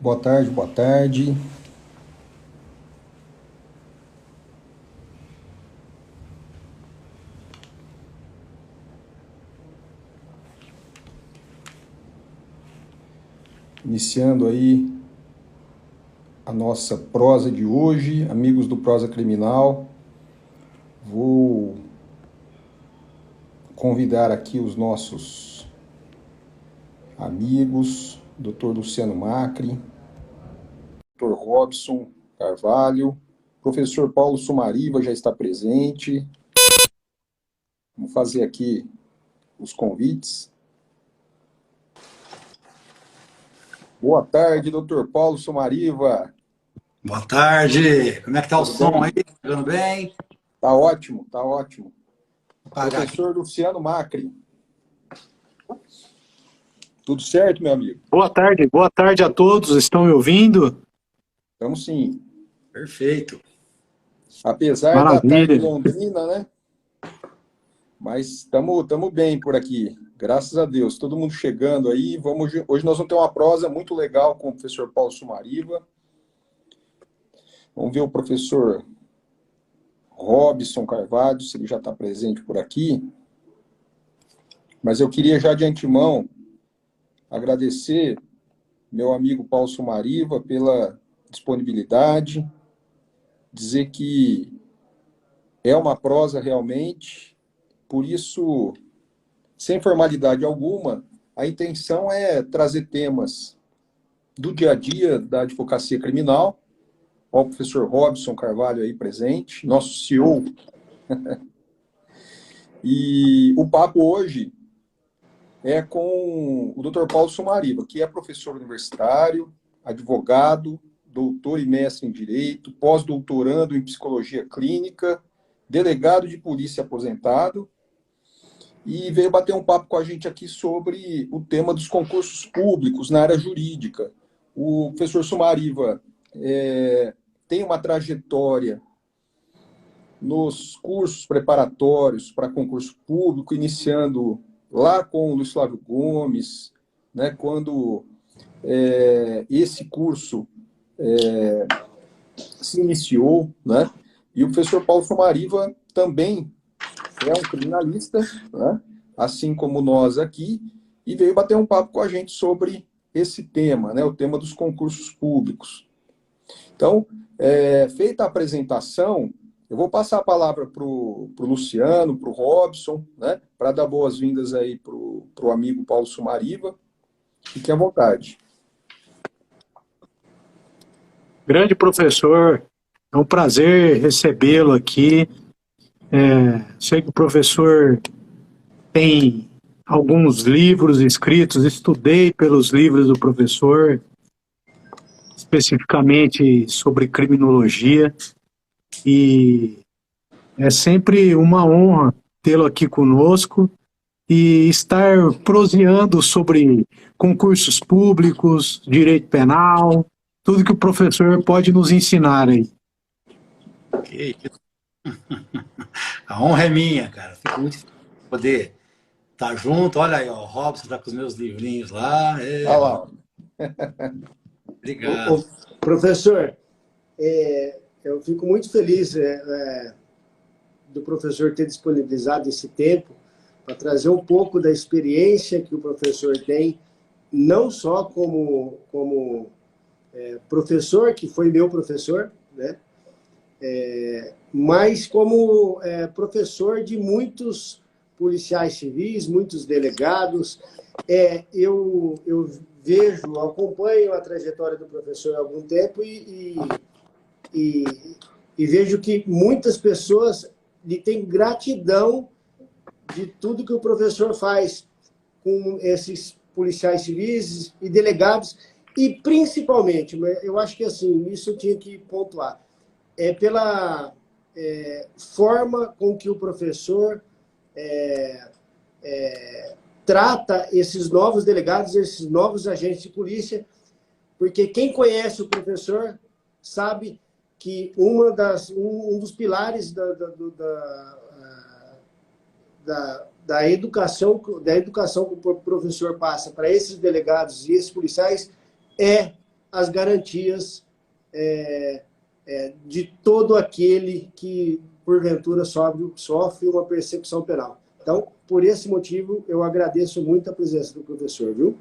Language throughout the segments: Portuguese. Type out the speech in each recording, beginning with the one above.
Boa tarde, boa tarde. Iniciando aí a nossa prosa de hoje, amigos do Prosa Criminal. Vou convidar aqui os nossos amigos, Dr. Luciano Macri, Dr. Robson Carvalho, professor Paulo Sumariva já está presente. Vamos fazer aqui os convites. Boa tarde, Dr. Paulo Sumariva. Boa tarde, como é que tá o Tudo som bem? aí? Tudo bem? Tá ótimo, tá ótimo. Vou apagar aqui. Professor Luciano Macri. Tudo certo, meu amigo? Boa tarde a todos, estão me ouvindo? Estamos sim. Perfeito. Apesar da tarde Maravilha. londrina, né? Mas estamos bem por aqui. Graças a Deus. Todo mundo chegando aí. Hoje nós vamos ter uma prosa muito legal com o professor Paulo Sumariva. Vamos ver o professor Robson Carvalho, se ele já está presente por aqui. Mas eu queria já de antemão agradecer meu amigo Paulo Sumariva pela disponibilidade, dizer que é uma prosa realmente, por isso, sem formalidade alguma, a intenção é trazer temas do dia a dia da advocacia criminal. Ó, o professor Robson Carvalho aí presente, nosso CEO. E o papo hoje é com o Dr. Paulo Sumariva, que é professor universitário, advogado, doutor e mestre em Direito, pós-doutorando em Psicologia Clínica, delegado de polícia aposentado, e veio bater um papo com a gente aqui sobre o tema dos concursos públicos na área jurídica. O professor Sumariva tem uma trajetória nos cursos preparatórios para concurso público, iniciando lá com o Luiz Flávio Gomes, né, quando esse curso se iniciou, né, e o professor Paulo Sumariva também é um criminalista, né, assim como nós aqui, e veio bater um papo com a gente sobre esse tema, né, o tema dos concursos públicos. Então, feita a apresentação, eu vou passar a palavra para o Luciano, para o Robson, né, para dar boas-vindas aí para o amigo Paulo Sumariva. Fique à vontade. Grande professor, é um prazer recebê-lo aqui. Sei que o professor tem alguns livros escritos, estudei pelos livros do professor, especificamente sobre criminologia, e é sempre uma honra tê-lo aqui conosco e estar proseando sobre concursos públicos, direito penal, tudo que o professor pode nos ensinar aí. Que isso. A honra é minha, cara. Fico muito feliz de poder estar junto. Olha aí, ó, o Robson está com os meus livrinhos lá. Olha lá. Obrigado. Professor, eu fico muito feliz do professor ter disponibilizado esse tempo para trazer um pouco da experiência que o professor tem, não só como professor, que foi meu professor, né? Mas como professor de muitos policiais civis, muitos delegados. Eu vejo, acompanho a trajetória do professor há algum tempo e vejo que muitas pessoas lhe têm gratidão de tudo que o professor faz com esses policiais civis e delegados, e principalmente, eu acho que assim, isso eu tinha que pontuar, pela forma com que o professor trata esses novos delegados, esses novos agentes de polícia, porque quem conhece o professor sabe que um dos pilares da educação que o professor passa para esses delegados e esses policiais é as garantias de todo aquele que, porventura, sofre uma persecução penal. Então, por esse motivo, eu agradeço muito a presença do professor, viu?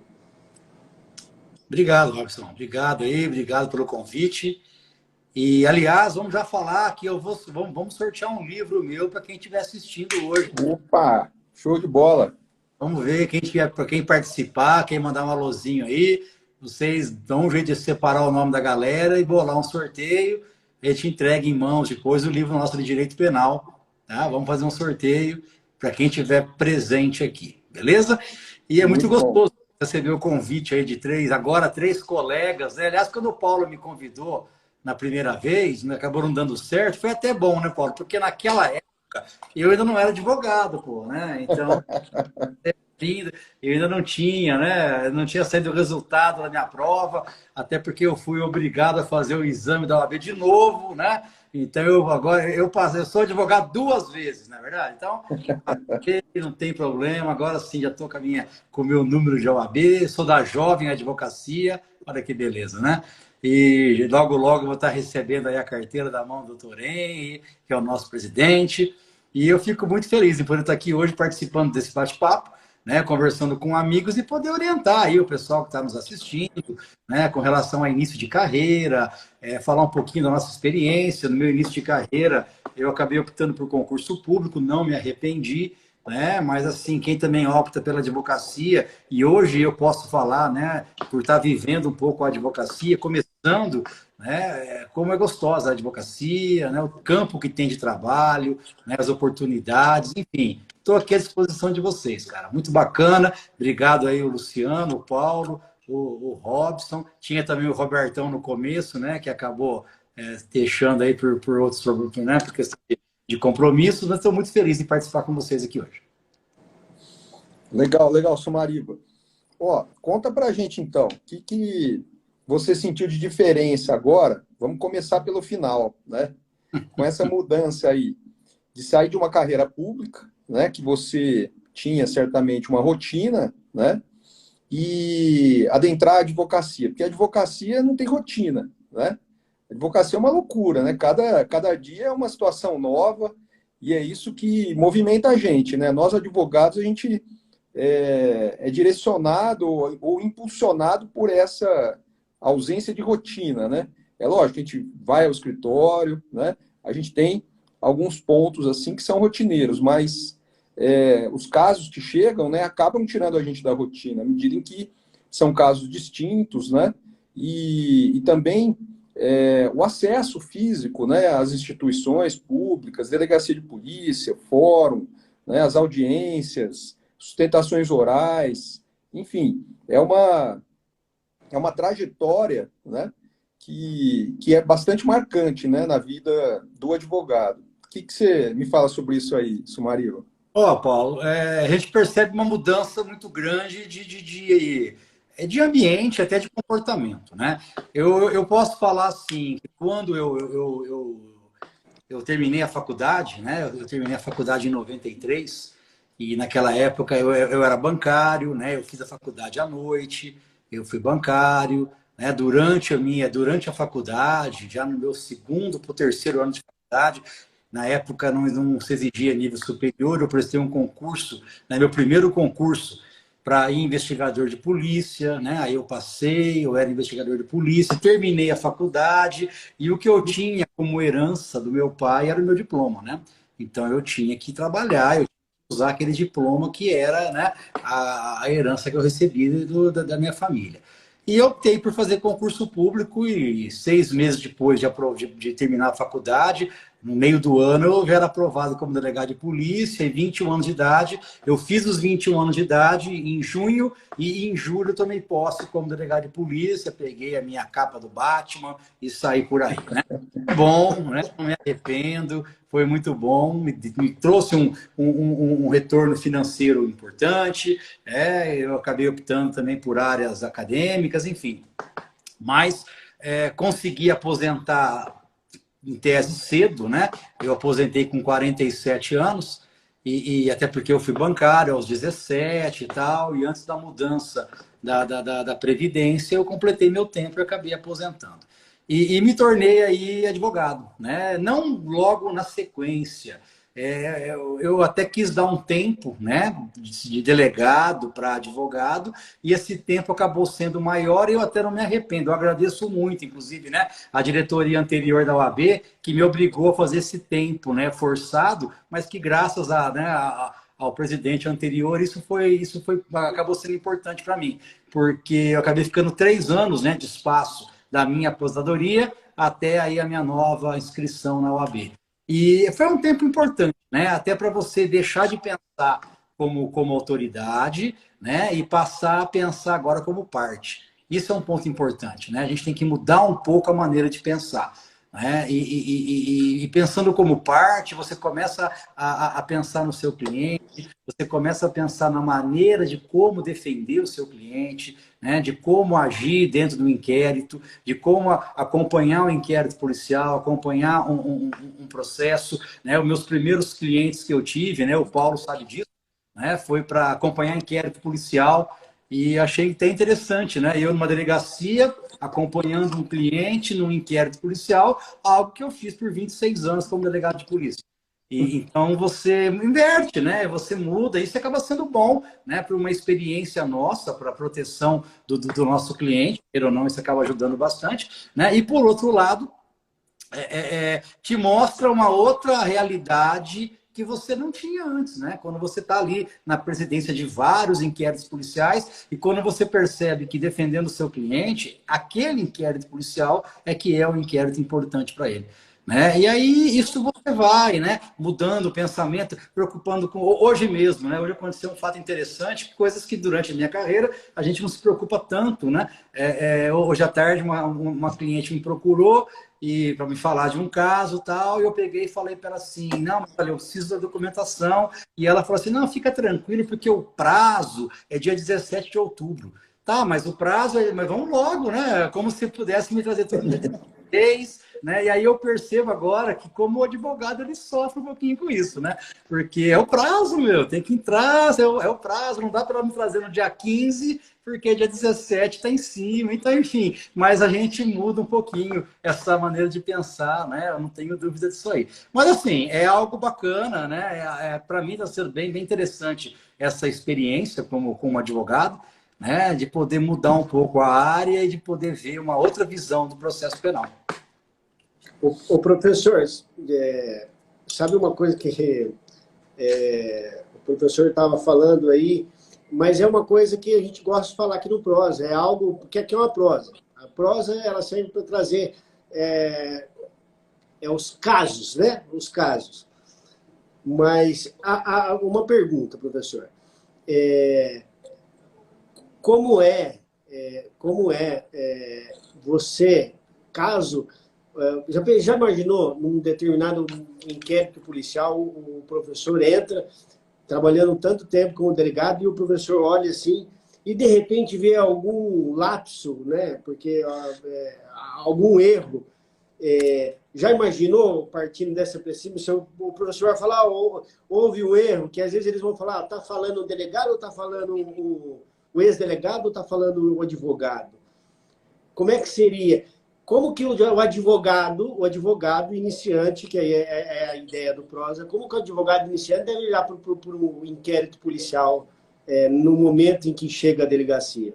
Obrigado, Robson. Obrigado aí, obrigado pelo convite. E, aliás, vamos já falar que vamos sortear um livro meu para quem estiver assistindo hoje. Opa, show de bola. Vamos ver para quem participar, quem mandar um alôzinho aí. Vocês dão um jeito de separar o nome da galera e bolar um sorteio. A gente entrega em mãos depois o livro nosso de Direito Penal. Tá? Vamos fazer um sorteio para quem estiver presente aqui. Beleza? E é muito gostoso receber o convite aí de três colegas. Né? Aliás, quando o Paulo me convidou na primeira vez, né, acabou não dando certo, foi até bom, né, Paulo? Porque naquela época eu ainda não era advogado, pô, né? Então, eu ainda não tinha, né? Não tinha saído o resultado da minha prova, até porque eu fui obrigado a fazer o exame da OAB de novo, né? Então, eu sou advogado 2 vezes, não é verdade? Então, não tem problema, agora sim já estou com o meu número de OAB, sou da Jovem Advocacia, olha que beleza, né? E logo, logo vou estar recebendo aí a carteira da mão do doutor Henry, que é o nosso presidente. E eu fico muito feliz em poder estar aqui hoje participando desse bate-papo, né, conversando com amigos e poder orientar aí o pessoal que está nos assistindo, né, com relação ao início de carreira, falar um pouquinho da nossa experiência. No meu início de carreira, eu acabei optando por concurso público, não me arrependi, né? Mas assim, quem também opta pela advocacia, e hoje eu posso falar, né, por estar vivendo um pouco a advocacia, começando, né, como é gostosa a advocacia, né, o campo que tem de trabalho, né, as oportunidades, enfim, estou aqui à disposição de vocês, cara, muito bacana. Obrigado aí o Luciano, o Paulo, o Robson, tinha também o Robertão no começo, né, que acabou deixando aí por outros problemas, né, por questão de compromissos, mas estou muito feliz em participar com vocês aqui hoje. Legal, legal, Sumariba. Ó, conta pra gente, então, o que você sentiu de diferença agora? Vamos começar pelo final, né? Com essa mudança aí, de sair de uma carreira pública, né, que você tinha certamente uma rotina, né, e adentrar a advocacia, porque a advocacia não tem rotina, né? A advocacia é uma loucura, né? Cada dia é uma situação nova e é isso que movimenta a gente, né? Nós, advogados, a gente é direcionado ou impulsionado por essa ausência de rotina, né? É lógico, a gente vai ao escritório, né? A gente tem alguns pontos assim que são rotineiros, mas os casos que chegam, né, acabam tirando a gente da rotina, à medida em que são casos distintos, né? E também o acesso físico, né, às instituições públicas, delegacia de polícia, fórum, né, as audiências, sustentações orais, enfim, é uma trajetória, né, que é bastante marcante, né, na vida do advogado. O que você me fala sobre isso aí, Sumarilo? Paulo, a gente percebe uma mudança muito grande de ambiente, até de comportamento, né? Eu posso falar assim, que quando eu terminei a faculdade, né? Eu terminei a faculdade em 93, e naquela época eu era bancário, né? Eu fiz a faculdade à noite, eu fui bancário, né? Durante a faculdade, já no meu 2º para o 3º ano de faculdade, na época não se exigia nível superior, eu prestei um concurso, né, meu primeiro concurso para investigador de polícia, né? Aí eu passei, eu era investigador de polícia, terminei a faculdade e o que eu tinha como herança do meu pai era o meu diploma, né? Então eu tinha que trabalhar, eu tinha que usar aquele diploma que era, né, a herança que eu recebi da minha família. E eu optei por fazer concurso público e 6 meses depois de terminar a faculdade, no meio do ano, eu era aprovado como delegado de polícia, e 21 anos de idade. Eu fiz os 21 anos de idade em junho e em julho eu tomei posse como delegado de polícia, peguei a minha capa do Batman e saí por aí, né? Bom, né? Não me arrependo, foi muito bom, me trouxe um retorno financeiro importante, eu acabei optando também por áreas acadêmicas, enfim. Mas consegui aposentar em tese cedo, né? Eu aposentei com 47 anos, e até porque eu fui bancário aos 17 e tal, e antes da mudança da Previdência, eu completei meu tempo e acabei aposentando. E me tornei aí advogado, né? Não logo na sequência. Eu até quis dar um tempo, né, de delegado para advogado, e esse tempo acabou sendo maior e eu até não me arrependo. Eu agradeço muito, inclusive, né, a diretoria anterior da OAB, que me obrigou a fazer esse tempo, né, forçado, mas que graças ao presidente anterior, acabou sendo importante para mim, porque eu acabei ficando 3 anos, né, de espaço da minha aposentadoria até aí a minha nova inscrição na OAB. E foi um tempo importante, né? Até para você deixar de pensar como autoridade, né? E passar a pensar agora como parte. Isso é um ponto importante, né? A gente tem que mudar um pouco a maneira de pensar. Né? E pensando como parte, você começa a pensar no seu cliente, você começa a pensar na maneira de como defender o seu cliente, né? De como agir dentro do inquérito, de como acompanhar um inquérito policial, acompanhar um processo. Né? Os meus primeiros clientes que eu tive, né? O Paulo sabe disso, né? Foi para acompanhar inquérito policial e achei até interessante, né? Eu numa delegacia acompanhando um cliente num inquérito policial, algo que eu fiz por 26 anos como delegado de polícia. Então você inverte, né? Você muda, isso acaba sendo bom, né? Para uma experiência nossa, para a proteção do nosso cliente, queira ou não, isso acaba ajudando bastante, né? E por outro lado, te mostra uma outra realidade que você não tinha antes, né? Quando você está ali na presidência de vários inquéritos policiais e quando você percebe que defendendo o seu cliente, aquele inquérito policial é que é um inquérito importante para ele. Né? E aí isso você vai, né? Mudando o pensamento, preocupando com... Hoje mesmo, né? Hoje aconteceu um fato interessante, coisas que durante a minha carreira a gente não se preocupa tanto, né? Hoje à tarde uma cliente me procurou e para me falar de um caso tal, e eu peguei e falei para ela assim, não, eu preciso da documentação, e ela falou assim, não, fica tranquilo, porque o prazo é dia 17 de outubro. Tá, mas o prazo, mas vamos logo, né? Como se pudesse me trazer tudo em 10, né? E aí eu percebo agora que como advogado ele sofre um pouquinho com isso, né? Porque é o prazo, meu, tem que entrar, é o prazo, não dá para me trazer no dia 15, porque dia 17 está em cima, então enfim, mas a gente muda um pouquinho essa maneira de pensar, né? Eu não tenho dúvida disso aí. Mas assim, é algo bacana, né? Para mim está sendo bem interessante essa experiência como advogado, né? De poder mudar um pouco a área e de poder ver uma outra visão do processo penal. O professor, sabe uma coisa que o professor estava falando aí, mas é uma coisa que a gente gosta de falar aqui no prosa, é algo que é uma prosa. A prosa, ela serve para trazer os casos, né? Os casos. Mas há uma pergunta, professor. Como é você, caso... Já imaginou, num determinado inquérito policial, o professor entra, trabalhando tanto tempo como delegado, e o professor olha assim, e de repente vê algum lapso, né? Porque algum erro. Já imaginou, partindo dessa princípio, o professor vai falar, houve um erro, que às vezes eles vão falar, está falando o delegado ou está falando o ex-delegado ou está falando o advogado? Como é que seria? Como que o advogado iniciante, que é a ideia do prosa, como que o advogado iniciante deve olhar para o inquérito policial no momento em que chega a delegacia?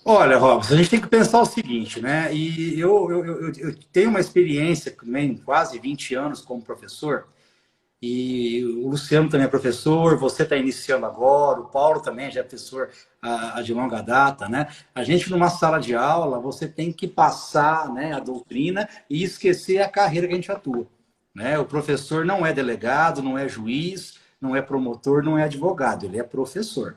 Olha, Robson, a gente tem que pensar o seguinte, né? E eu tenho uma experiência também, quase 20 anos como professor, e o Luciano também é professor, você está iniciando agora, o Paulo também já é professor de longa data, né? A gente, numa sala de aula, você tem que passar, né, a doutrina e esquecer a carreira que a gente atua. Né? O professor não é delegado, não é juiz, não é promotor, não é advogado, ele é professor.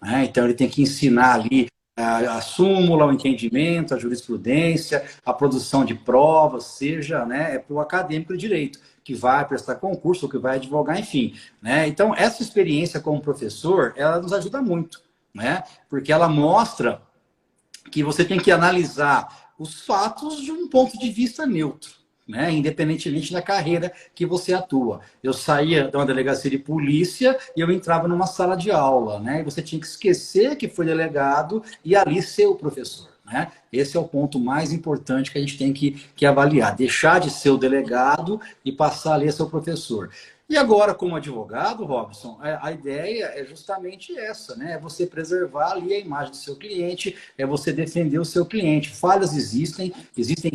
Né? Então, ele tem que ensinar ali a súmula, o entendimento, a jurisprudência, a produção de provas, seja, né, para o acadêmico de direito, que vai prestar concurso, ou que vai advogar, enfim. Né? Então, essa experiência como professor, ela nos ajuda muito, né? Porque ela mostra que você tem que analisar os fatos de um ponto de vista neutro. né? Independentemente da carreira que você atua. Eu saía de uma delegacia de polícia e eu entrava numa sala de aula, né? E você tinha que esquecer que foi delegado e ali ser o professor, né? Esse é o ponto mais importante que a gente tem que avaliar. Deixar de ser o delegado e passar ali a ser o professor. E agora, como advogado, Robson, a ideia é justamente essa, né? É você preservar ali a imagem do seu cliente, é você defender o seu cliente. Falhas existem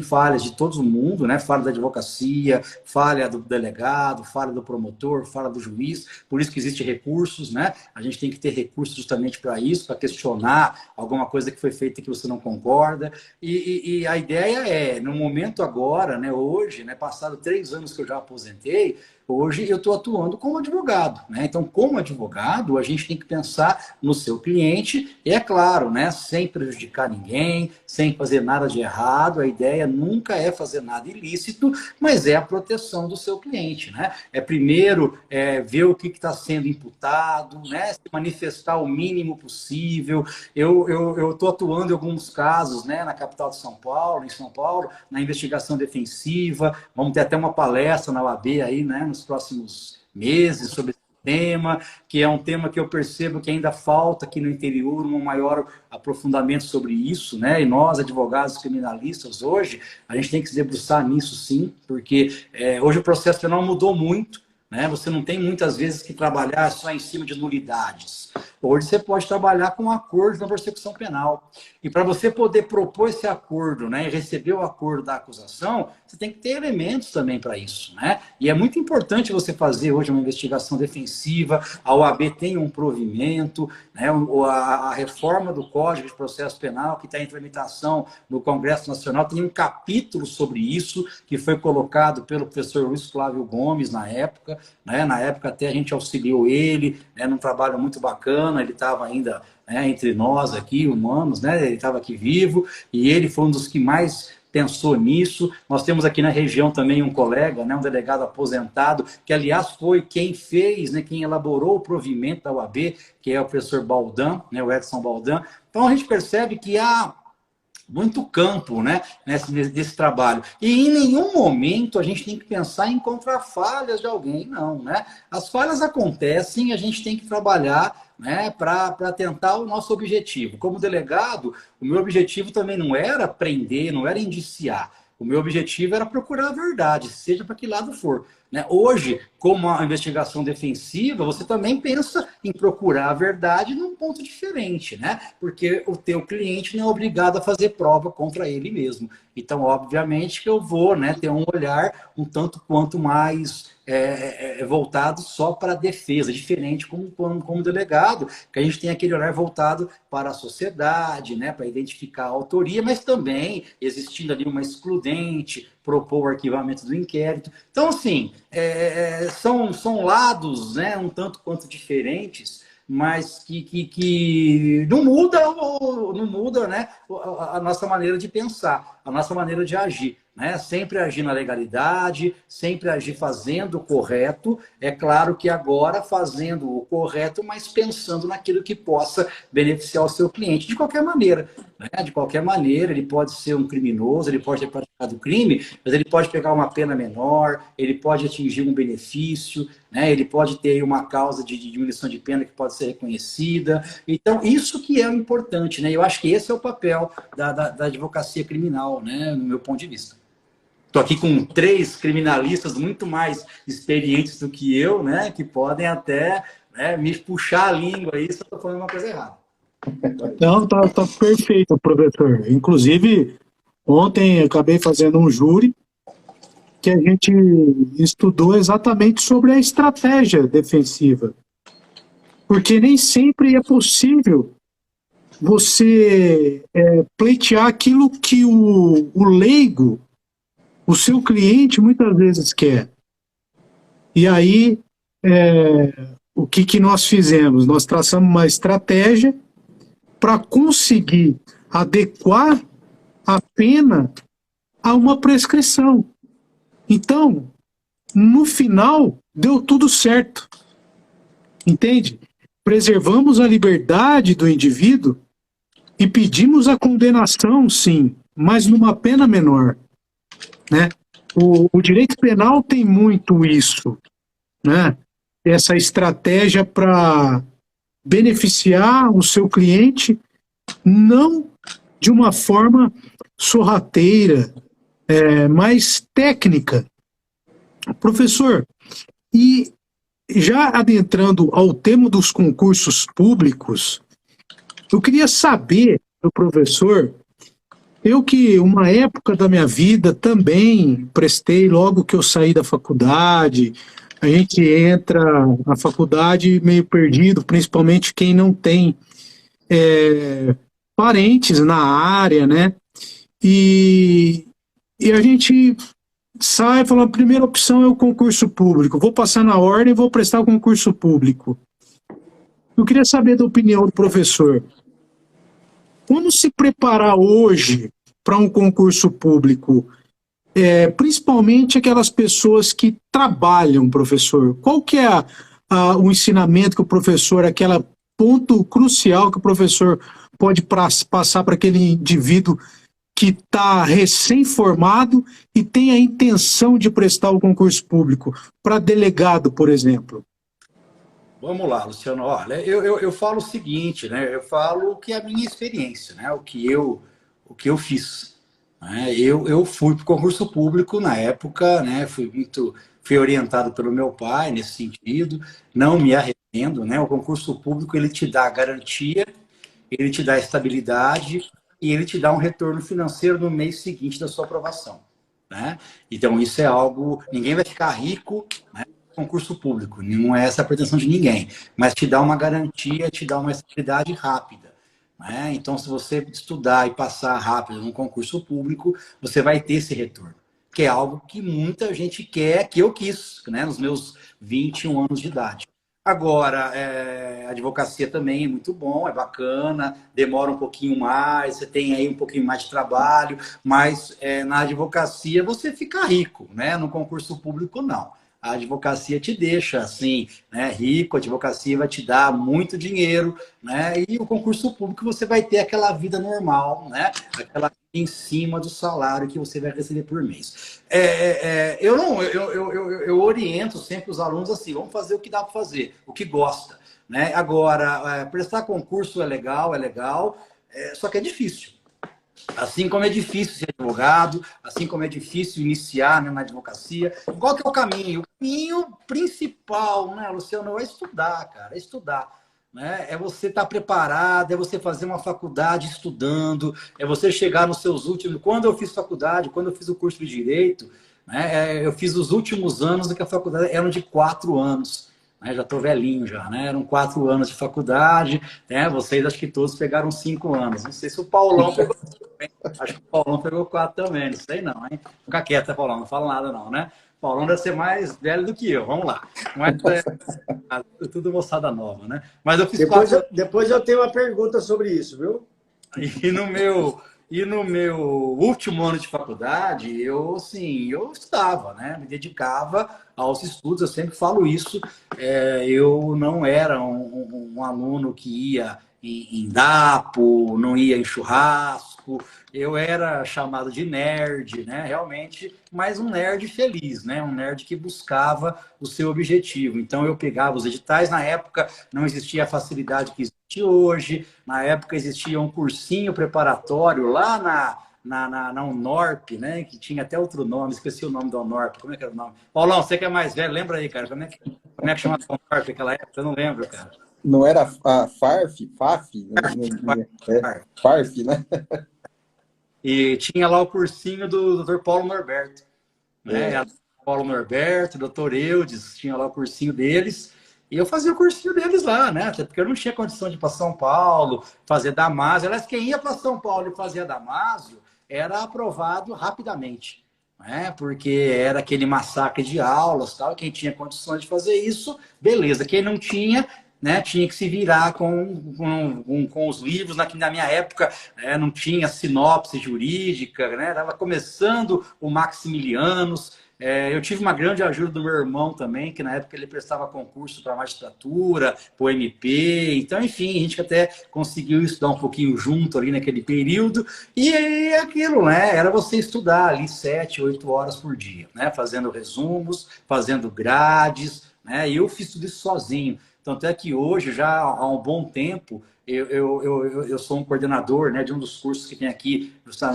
falhas de todo mundo, né? Falha da advocacia, falha do delegado, falha do promotor, falha do juiz, por isso que existem recursos, né? A gente tem que ter recursos justamente para isso, para questionar alguma coisa que foi feita que você não concorda. E a ideia é, no momento agora, né? Hoje, né? Passado 3 anos que eu já aposentei, hoje eu estou atuando como advogado, né? Então, como advogado, a gente tem que pensar no seu cliente, e é claro, né? Sem prejudicar ninguém, sem fazer nada de errado. A ideia nunca é fazer nada ilícito, mas é a proteção do seu cliente, né? É primeiro ver o que está sendo imputado, né? Se manifestar o mínimo possível. Eu estou atuando em alguns casos, né? Na capital de São Paulo, em São Paulo, na investigação defensiva. Vamos ter até uma palestra na UAB aí, né? Nos próximos meses sobre esse tema, que é um tema que eu percebo que ainda falta aqui no interior um maior aprofundamento sobre isso, né? E nós, advogados criminalistas, hoje, a gente tem que se debruçar nisso sim, porque hoje o processo penal mudou muito, né? Você não tem muitas vezes que trabalhar só em cima de nulidades. Hoje você pode trabalhar com um acordo na persecução penal. E para você poder propor esse acordo, né, e receber o acordo da acusação, você tem que ter elementos também para isso, né? E é muito importante você fazer hoje uma investigação defensiva. A OAB tem um provimento, né? A reforma do Código de Processo Penal, que está em tramitação no Congresso Nacional, tem um capítulo sobre isso, que foi colocado pelo professor Luiz Flávio Gomes na época, né? Na época até a gente auxiliou ele, né, num trabalho muito bacana. Ele estava ainda, né, entre nós aqui, humanos, né? Ele estava aqui vivo, e ele foi um dos que mais pensou nisso. Nós temos aqui na região também um colega, né, um delegado aposentado, que aliás foi quem fez, né, quem elaborou o provimento da UAB, que é o professor Baldan, né, o Edson Baldan. Então a gente percebe que há muito campo, né, nesse trabalho. E em nenhum momento a gente tem que pensar em encontrar falhas de alguém, não, né? As falhas acontecem, a gente tem que trabalhar, né, para tentar o nosso objetivo. Como delegado, o meu objetivo também não era prender, não era indiciar. O meu objetivo era procurar a verdade, seja para que lado for, né? Hoje, como a investigação defensiva, você também pensa em procurar a verdade num ponto diferente, né? Porque o teu cliente não é obrigado a fazer prova contra ele mesmo. Então, obviamente, que eu vou, né, ter um olhar um tanto quanto mais voltado só para a defesa, diferente como delegado, que a gente tem aquele olhar voltado para a sociedade, né, para identificar a autoria, mas também existindo ali uma excludente, propor o arquivamento do inquérito. Então, assim, são lados, né, um tanto quanto diferentes, mas que não muda, né, a nossa maneira de pensar, a nossa maneira de agir, né? Sempre agir na legalidade, sempre agir fazendo o correto. É claro que agora fazendo o correto, mas pensando naquilo que possa beneficiar o seu cliente, de qualquer maneira, né? De qualquer maneira, ele pode ser um criminoso, ele pode ter praticado crime, mas ele pode pegar uma pena menor, ele pode atingir um benefício, né? Ele pode ter uma causa de diminuição de pena que pode ser reconhecida. Então, isso que é o importante, né? Eu acho que esse é o papel da advocacia criminal, né? No meu ponto de vista. Estou aqui com 3 criminalistas muito mais experientes do que eu, né? Que podem até, né, me puxar a língua aí se eu estou falando uma coisa errada. Não, tá perfeito, professor. Inclusive, ontem eu acabei fazendo um júri que a gente estudou exatamente sobre a estratégia defensiva. Porque nem sempre é possível você pleitear aquilo que o leigo, o seu cliente, muitas vezes quer. E aí, o que nós fizemos? Nós traçamos uma estratégia para conseguir adequar a pena a uma prescrição. Então, no final, deu tudo certo. Entende? Preservamos a liberdade do indivíduo e pedimos a condenação, sim, mas numa pena menor, né? O direito penal tem muito isso, né? Essa estratégia para beneficiar o seu cliente, não de uma forma sorrateira, mas técnica. Professor, e já adentrando ao tema dos concursos públicos, eu queria saber do professor, eu que uma época da minha vida também prestei logo que eu saí da faculdade, a gente entra na faculdade meio perdido, principalmente quem não tem parentes na área, né? E a gente sai e fala, a primeira opção é o concurso público, vou passar na ordem e vou prestar o concurso público. Eu queria saber da opinião do professor. Como se preparar hoje para um concurso público? Principalmente aquelas pessoas que trabalham, professor. Qual que é o ensinamento que o professor, aquele ponto crucial que o professor pode passar para aquele indivíduo que está recém-formado e tem a intenção de prestar o concurso público, para delegado, por exemplo? Vamos lá, Luciano. Olha, eu falo o seguinte, né? Eu falo o que é a minha experiência, né? O que eu fiz. Né? Eu fui para o concurso público na época, né? Fui orientado pelo meu pai nesse sentido. Não me arrependo, né? O concurso público ele te dá garantia, ele te dá estabilidade e ele te dá um retorno financeiro no mês seguinte da sua aprovação, né? Então isso é algo, ninguém vai ficar rico, né? Concurso público, não é essa a pretensão de ninguém, mas te dá uma garantia, te dá uma estabilidade rápida, né? Então, se você estudar e passar rápido num concurso público, você vai ter esse retorno, que é algo que muita gente quer, que eu quis, né? Nos meus 21 anos de idade. Agora, a advocacia também é muito bom, é bacana, demora um pouquinho mais, você tem aí um pouquinho mais de trabalho, mas na advocacia você fica rico, né? No concurso público, não. A advocacia te deixa assim, né, rico, a advocacia vai te dar muito dinheiro, né, e o concurso público você vai ter aquela vida normal, né, aquela vida em cima do salário que você vai receber por mês. Eu oriento sempre os alunos assim, vamos fazer o que dá para fazer, o que gosta, né? Agora, prestar concurso é legal, só que é difícil. Assim como é difícil ser advogado, assim como é difícil iniciar, né, na advocacia. Qual que é o caminho? O caminho principal, né, Luciano, é estudar, cara, é estudar. Né? É você estar preparado, é você fazer uma faculdade estudando, é você chegar nos seus últimos... Quando eu fiz faculdade, quando eu fiz o curso de Direito, né, eu fiz os últimos anos do que a faculdade eram de 4 anos. Já estou velhinho já, né? Eram 4 anos de faculdade, né? Vocês acho que todos pegaram 5 anos. Não sei se o Paulão pegou 5 também. Acho que o Paulão pegou 4 também, não sei não, hein? Fica quieto, Paulão, não fala nada não, né? O Paulão deve ser mais velho do que eu, vamos lá. Mas tudo moçada nova, né? Mas eu fiz depois eu tenho uma pergunta sobre isso, viu? E no meu último ano de faculdade, eu estudava, né? Me dedicava aos estudos, eu sempre falo isso. Eu não era um aluno que ia em DAPO, não ia em churrasco, eu era chamado de nerd, né? Realmente, mas um nerd feliz, né? Um nerd que buscava o seu objetivo. Então, eu pegava os editais, na época não existia a facilidade que existe hoje, na época existia um cursinho preparatório lá na Unorp, né? Que tinha até outro nome, esqueci o nome da Unorp, como é que era o nome? Paulão, você que é mais velho, lembra aí, cara, como é que chamava a Unorp naquela época? Eu não lembro, cara. Não era a FARF? FARF, né? E tinha lá o cursinho do Dr. Paulo Norberto. Né? Paulo Norberto, Dr. Eudes, tinha lá o cursinho deles. E eu fazia o cursinho deles lá, né? Até porque eu não tinha condição de ir para São Paulo, fazer Damásio. Aliás, quem ia para São Paulo e fazia Damásio era aprovado rapidamente. Né? Porque era aquele massacre de aulas, tal. Quem tinha condições de fazer isso, beleza. Quem não tinha... Né, tinha que se virar com os livros. Na minha época, não tinha sinopse jurídica, né? Estava começando o Maximilianos, Eu tive uma grande ajuda do meu irmão também, que na época ele prestava concurso para magistratura, para o MP. Então, enfim, a gente até conseguiu estudar um pouquinho junto ali naquele período. E aí, aquilo, né? Era você estudar ali 7, 8 horas por dia, né? Fazendo resumos, fazendo grades, né? E eu fiz tudo isso sozinho. Tanto é que hoje, já há um bom tempo, eu sou um coordenador, né, de um dos cursos que tem aqui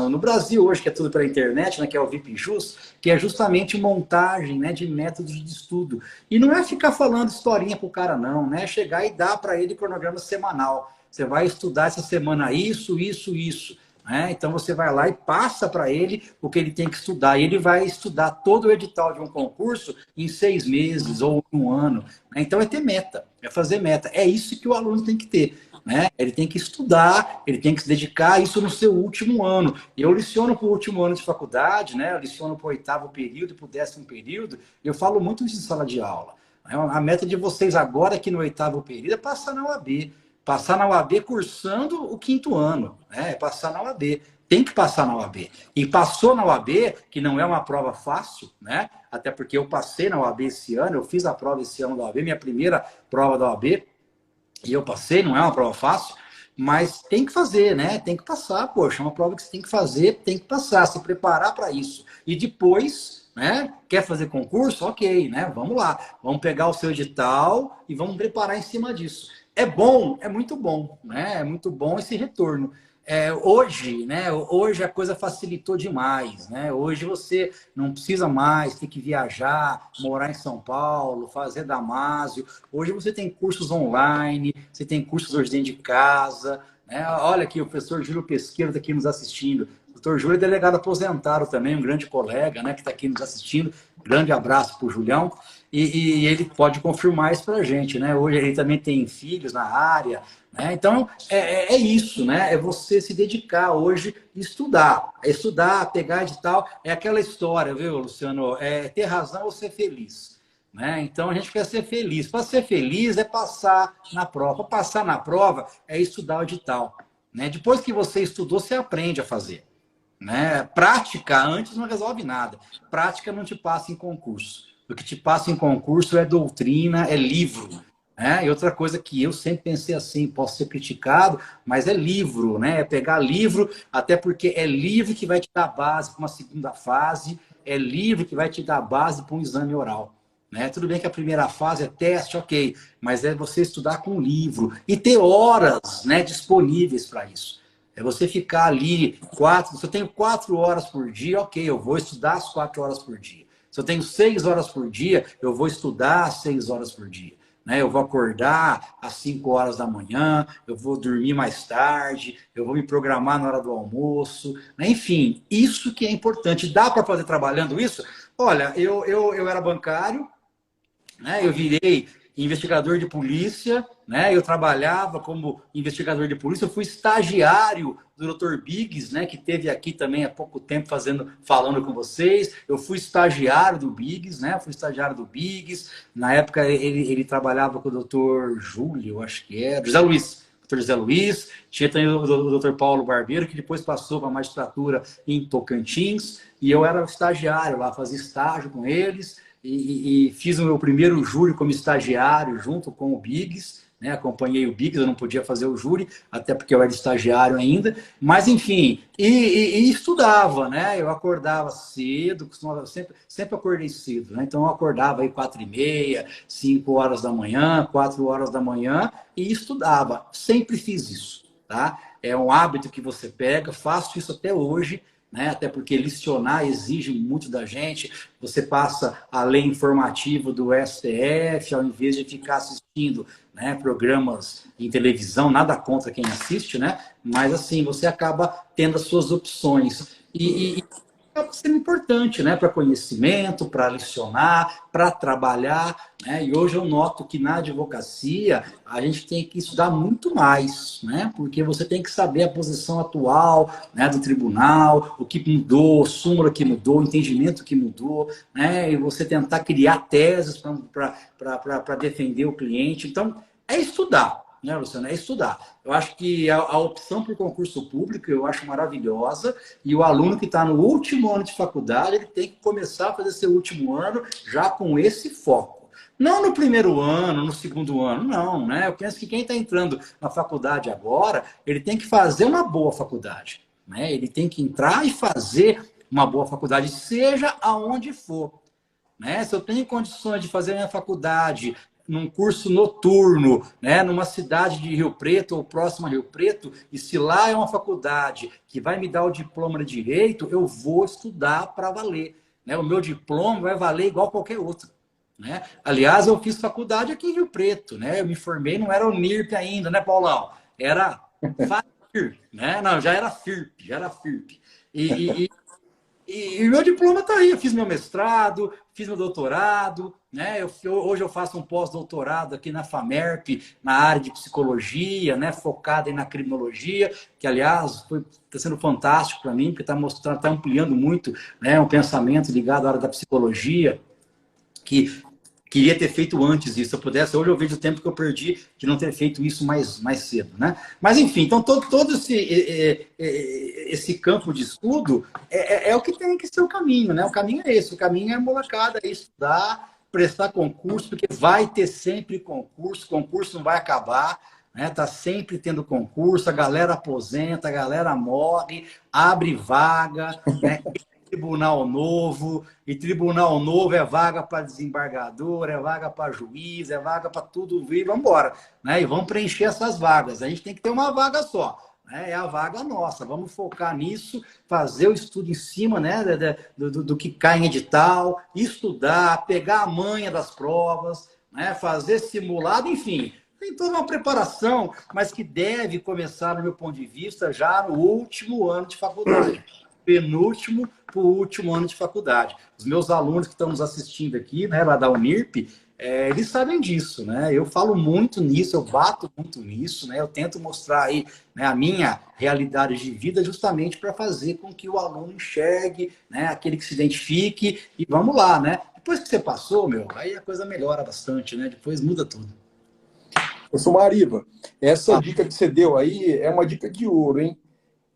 no Brasil hoje, que é tudo pela internet, né, que é o VIPJUS, que é justamente montagem, né, de métodos de estudo. E não é ficar falando historinha para o cara, não, né? É chegar e dar para ele cronograma semanal. Você vai estudar essa semana isso, isso, isso. Né? Então você vai lá e passa para ele o que ele tem que estudar. E ele vai estudar todo o edital de um concurso em 6 meses ou 1 ano. Né? Então é ter meta, é fazer meta. É isso que o aluno tem que ter. Né? Ele tem que estudar, ele tem que se dedicar a isso no seu último ano. Eu liciono para o último ano de faculdade, né? Eu liciono para o 8º período e para o 10º período. Eu falo muito isso em sala de aula. Né? A meta de vocês agora aqui no 8º período é passar na UAB. Passar na UAB cursando o 5º ano. Né? É passar na UAB. Tem que passar na UAB. E passou na UAB, que não é uma prova fácil, né? Até porque eu passei na UAB esse ano, eu fiz a prova esse ano da UAB, minha primeira prova da UAB. E eu passei, não é uma prova fácil, mas tem que fazer, né? Tem que passar, poxa, é uma prova que você tem que fazer, tem que passar, se preparar para isso. E depois, né? Quer fazer concurso? Ok, né? Vamos lá. Vamos pegar o seu edital e vamos preparar em cima disso. É bom, é muito bom, né? É muito bom esse retorno. Hoje, né? Hoje a coisa facilitou demais, né? Hoje você não precisa mais ter que viajar, morar em São Paulo, fazer Damásio. Hoje você tem cursos online, você tem cursos hoje dentro de casa, né? Olha aqui, o professor Júlio Pesqueiro está aqui nos assistindo. O doutor Júlio é delegado aposentado também, um grande colega, né? Que está aqui nos assistindo. Grande abraço para o Julião. E ele pode confirmar isso para a gente, né? Hoje ele também tem filhos na área, né? Então, é isso, né? É você se dedicar hoje e estudar. É estudar, pegar edital. É aquela história, viu, Luciano? É ter razão ou ser feliz. Né? Então, a gente quer ser feliz. Para ser feliz é passar na prova. Para passar na prova é estudar o edital. Né? Depois que você estudou, você aprende a fazer. Né? Prática antes não resolve nada. Prática não te passa em concurso. O que te passa em concurso é doutrina, é livro. Né? E outra coisa que eu sempre pensei assim, posso ser criticado, mas é livro, né? É pegar livro, até porque é livro que vai te dar base para uma segunda fase, é livro que vai te dar base para um exame oral. Né? Tudo bem que a primeira fase é teste, ok, mas é você estudar com livro e ter horas, né, disponíveis para isso. É você ficar ali, se eu tenho 4 horas por dia, ok, eu vou estudar as 4 horas por dia. Se eu tenho 6 horas por dia, eu vou estudar as 6 horas por dia. Né? Eu vou acordar às 5 horas da manhã, eu vou dormir mais tarde, eu vou me programar na hora do almoço. Né? Enfim, isso que é importante. Dá para fazer trabalhando isso? Olha, eu era bancário, né? Eu virei investigador de polícia, né? Eu trabalhava como investigador de polícia, eu fui estagiário do Dr. Biggs, né? Que esteve aqui também há pouco tempo falando com vocês. Eu fui estagiário do Biggs, né? Eu fui estagiário do Biggs. Na época ele trabalhava com o Dr. Júlio, acho que era, José Luiz. Dr. José Luiz, tinha também o Dr. Paulo Barbeiro, que depois passou para a magistratura em Tocantins, e eu era estagiário lá, fazia estágio com eles, e fiz o meu primeiro júri como estagiário junto com o Biggs, né? Acompanhei o Biggs, eu não podia fazer o júri, até porque eu era estagiário ainda, mas enfim, e estudava, né? Eu acordava cedo, sempre acordei cedo, né? Então eu acordava aí 4h30, 5 horas da manhã, 4 horas da manhã, e estudava. Sempre fiz isso, tá? É um hábito que você pega, faço isso até hoje, né? Até porque licionar exige muito da gente. Você passa a lei informativa do STF, ao invés de ficar assistindo, né, programas em televisão, nada contra quem assiste, né? Mas assim, você acaba tendo as suas opções. E acaba sendo importante, né? Para conhecimento, para licionar, para trabalhar, né? E hoje eu noto que na advocacia a gente tem que estudar muito mais, né? Porque você tem que saber a posição atual, né, do tribunal, o que mudou, súmula que mudou, o entendimento que mudou, né? E você tentar criar teses para defender o cliente. Então, é estudar. né, Luciano? É estudar. Eu acho que a opção por concurso público eu acho maravilhosa, e o aluno que está no último ano de faculdade, ele tem que começar a fazer seu último ano já com esse foco. Não no primeiro ano, no segundo ano, não, né? Eu penso que quem está entrando na faculdade agora, ele tem que fazer uma boa faculdade, né? Ele tem que entrar e fazer uma boa faculdade, seja aonde for, né? Se eu tenho condições de fazer minha faculdade num curso noturno, né, numa cidade de Rio Preto ou próxima a Rio Preto, e se lá é uma faculdade que vai me dar o diploma de direito, eu vou estudar para valer, né? O meu diploma vai valer igual qualquer outro, né? Aliás, eu fiz faculdade aqui em Rio Preto, né? Eu me formei, não era o NIRP ainda, né, Paulão? Era FAIR, né? Não, já era FIRP, já era FIRP. E o meu diploma está aí. Eu fiz meu mestrado, fiz meu doutorado, né? Hoje eu faço um pós-doutorado aqui na FAMERP, na área de psicologia, né? Focada na criminologia, que, aliás, está sendo fantástico para mim, porque está mostrando, está ampliando muito, né, um pensamento ligado à área da psicologia, que queria ter feito antes isso, se eu pudesse. Hoje eu vejo o tempo que eu perdi de não ter feito isso mais cedo, né? Mas, enfim, então todo esse campo de estudo é o que tem que ser o caminho, né? O caminho é esse, o caminho é a molecada, é estudar, prestar concurso, porque vai ter sempre concurso não vai acabar, né? Tá sempre tendo concurso, a galera aposenta, a galera morre, abre vaga, né? Tribunal novo, e tribunal novo é vaga para desembargador, é vaga para juiz, é vaga para tudo, e vamos embora, né? E vamos preencher essas vagas. A gente tem que ter uma vaga só, né? É a vaga nossa. Vamos focar nisso, fazer o estudo em cima, né, do que cai em edital, estudar, pegar a manha das provas, né, fazer simulado, enfim. Tem toda uma preparação, mas que deve começar, no meu ponto de vista, já no último ano de faculdade. Penúltimo para o último ano de faculdade. Os meus alunos que estão nos assistindo aqui, né, lá da Unirp, eles sabem disso, né? Eu falo muito nisso, eu bato muito nisso, né? Eu tento mostrar aí, né, a minha realidade de vida justamente para fazer com que o aluno enxergue, né, aquele que se identifique, e vamos lá, né? Depois que você passou, aí a coisa melhora bastante, né? Depois muda tudo. Eu sou Mariva. Essa dica que você deu aí é uma dica de ouro, hein?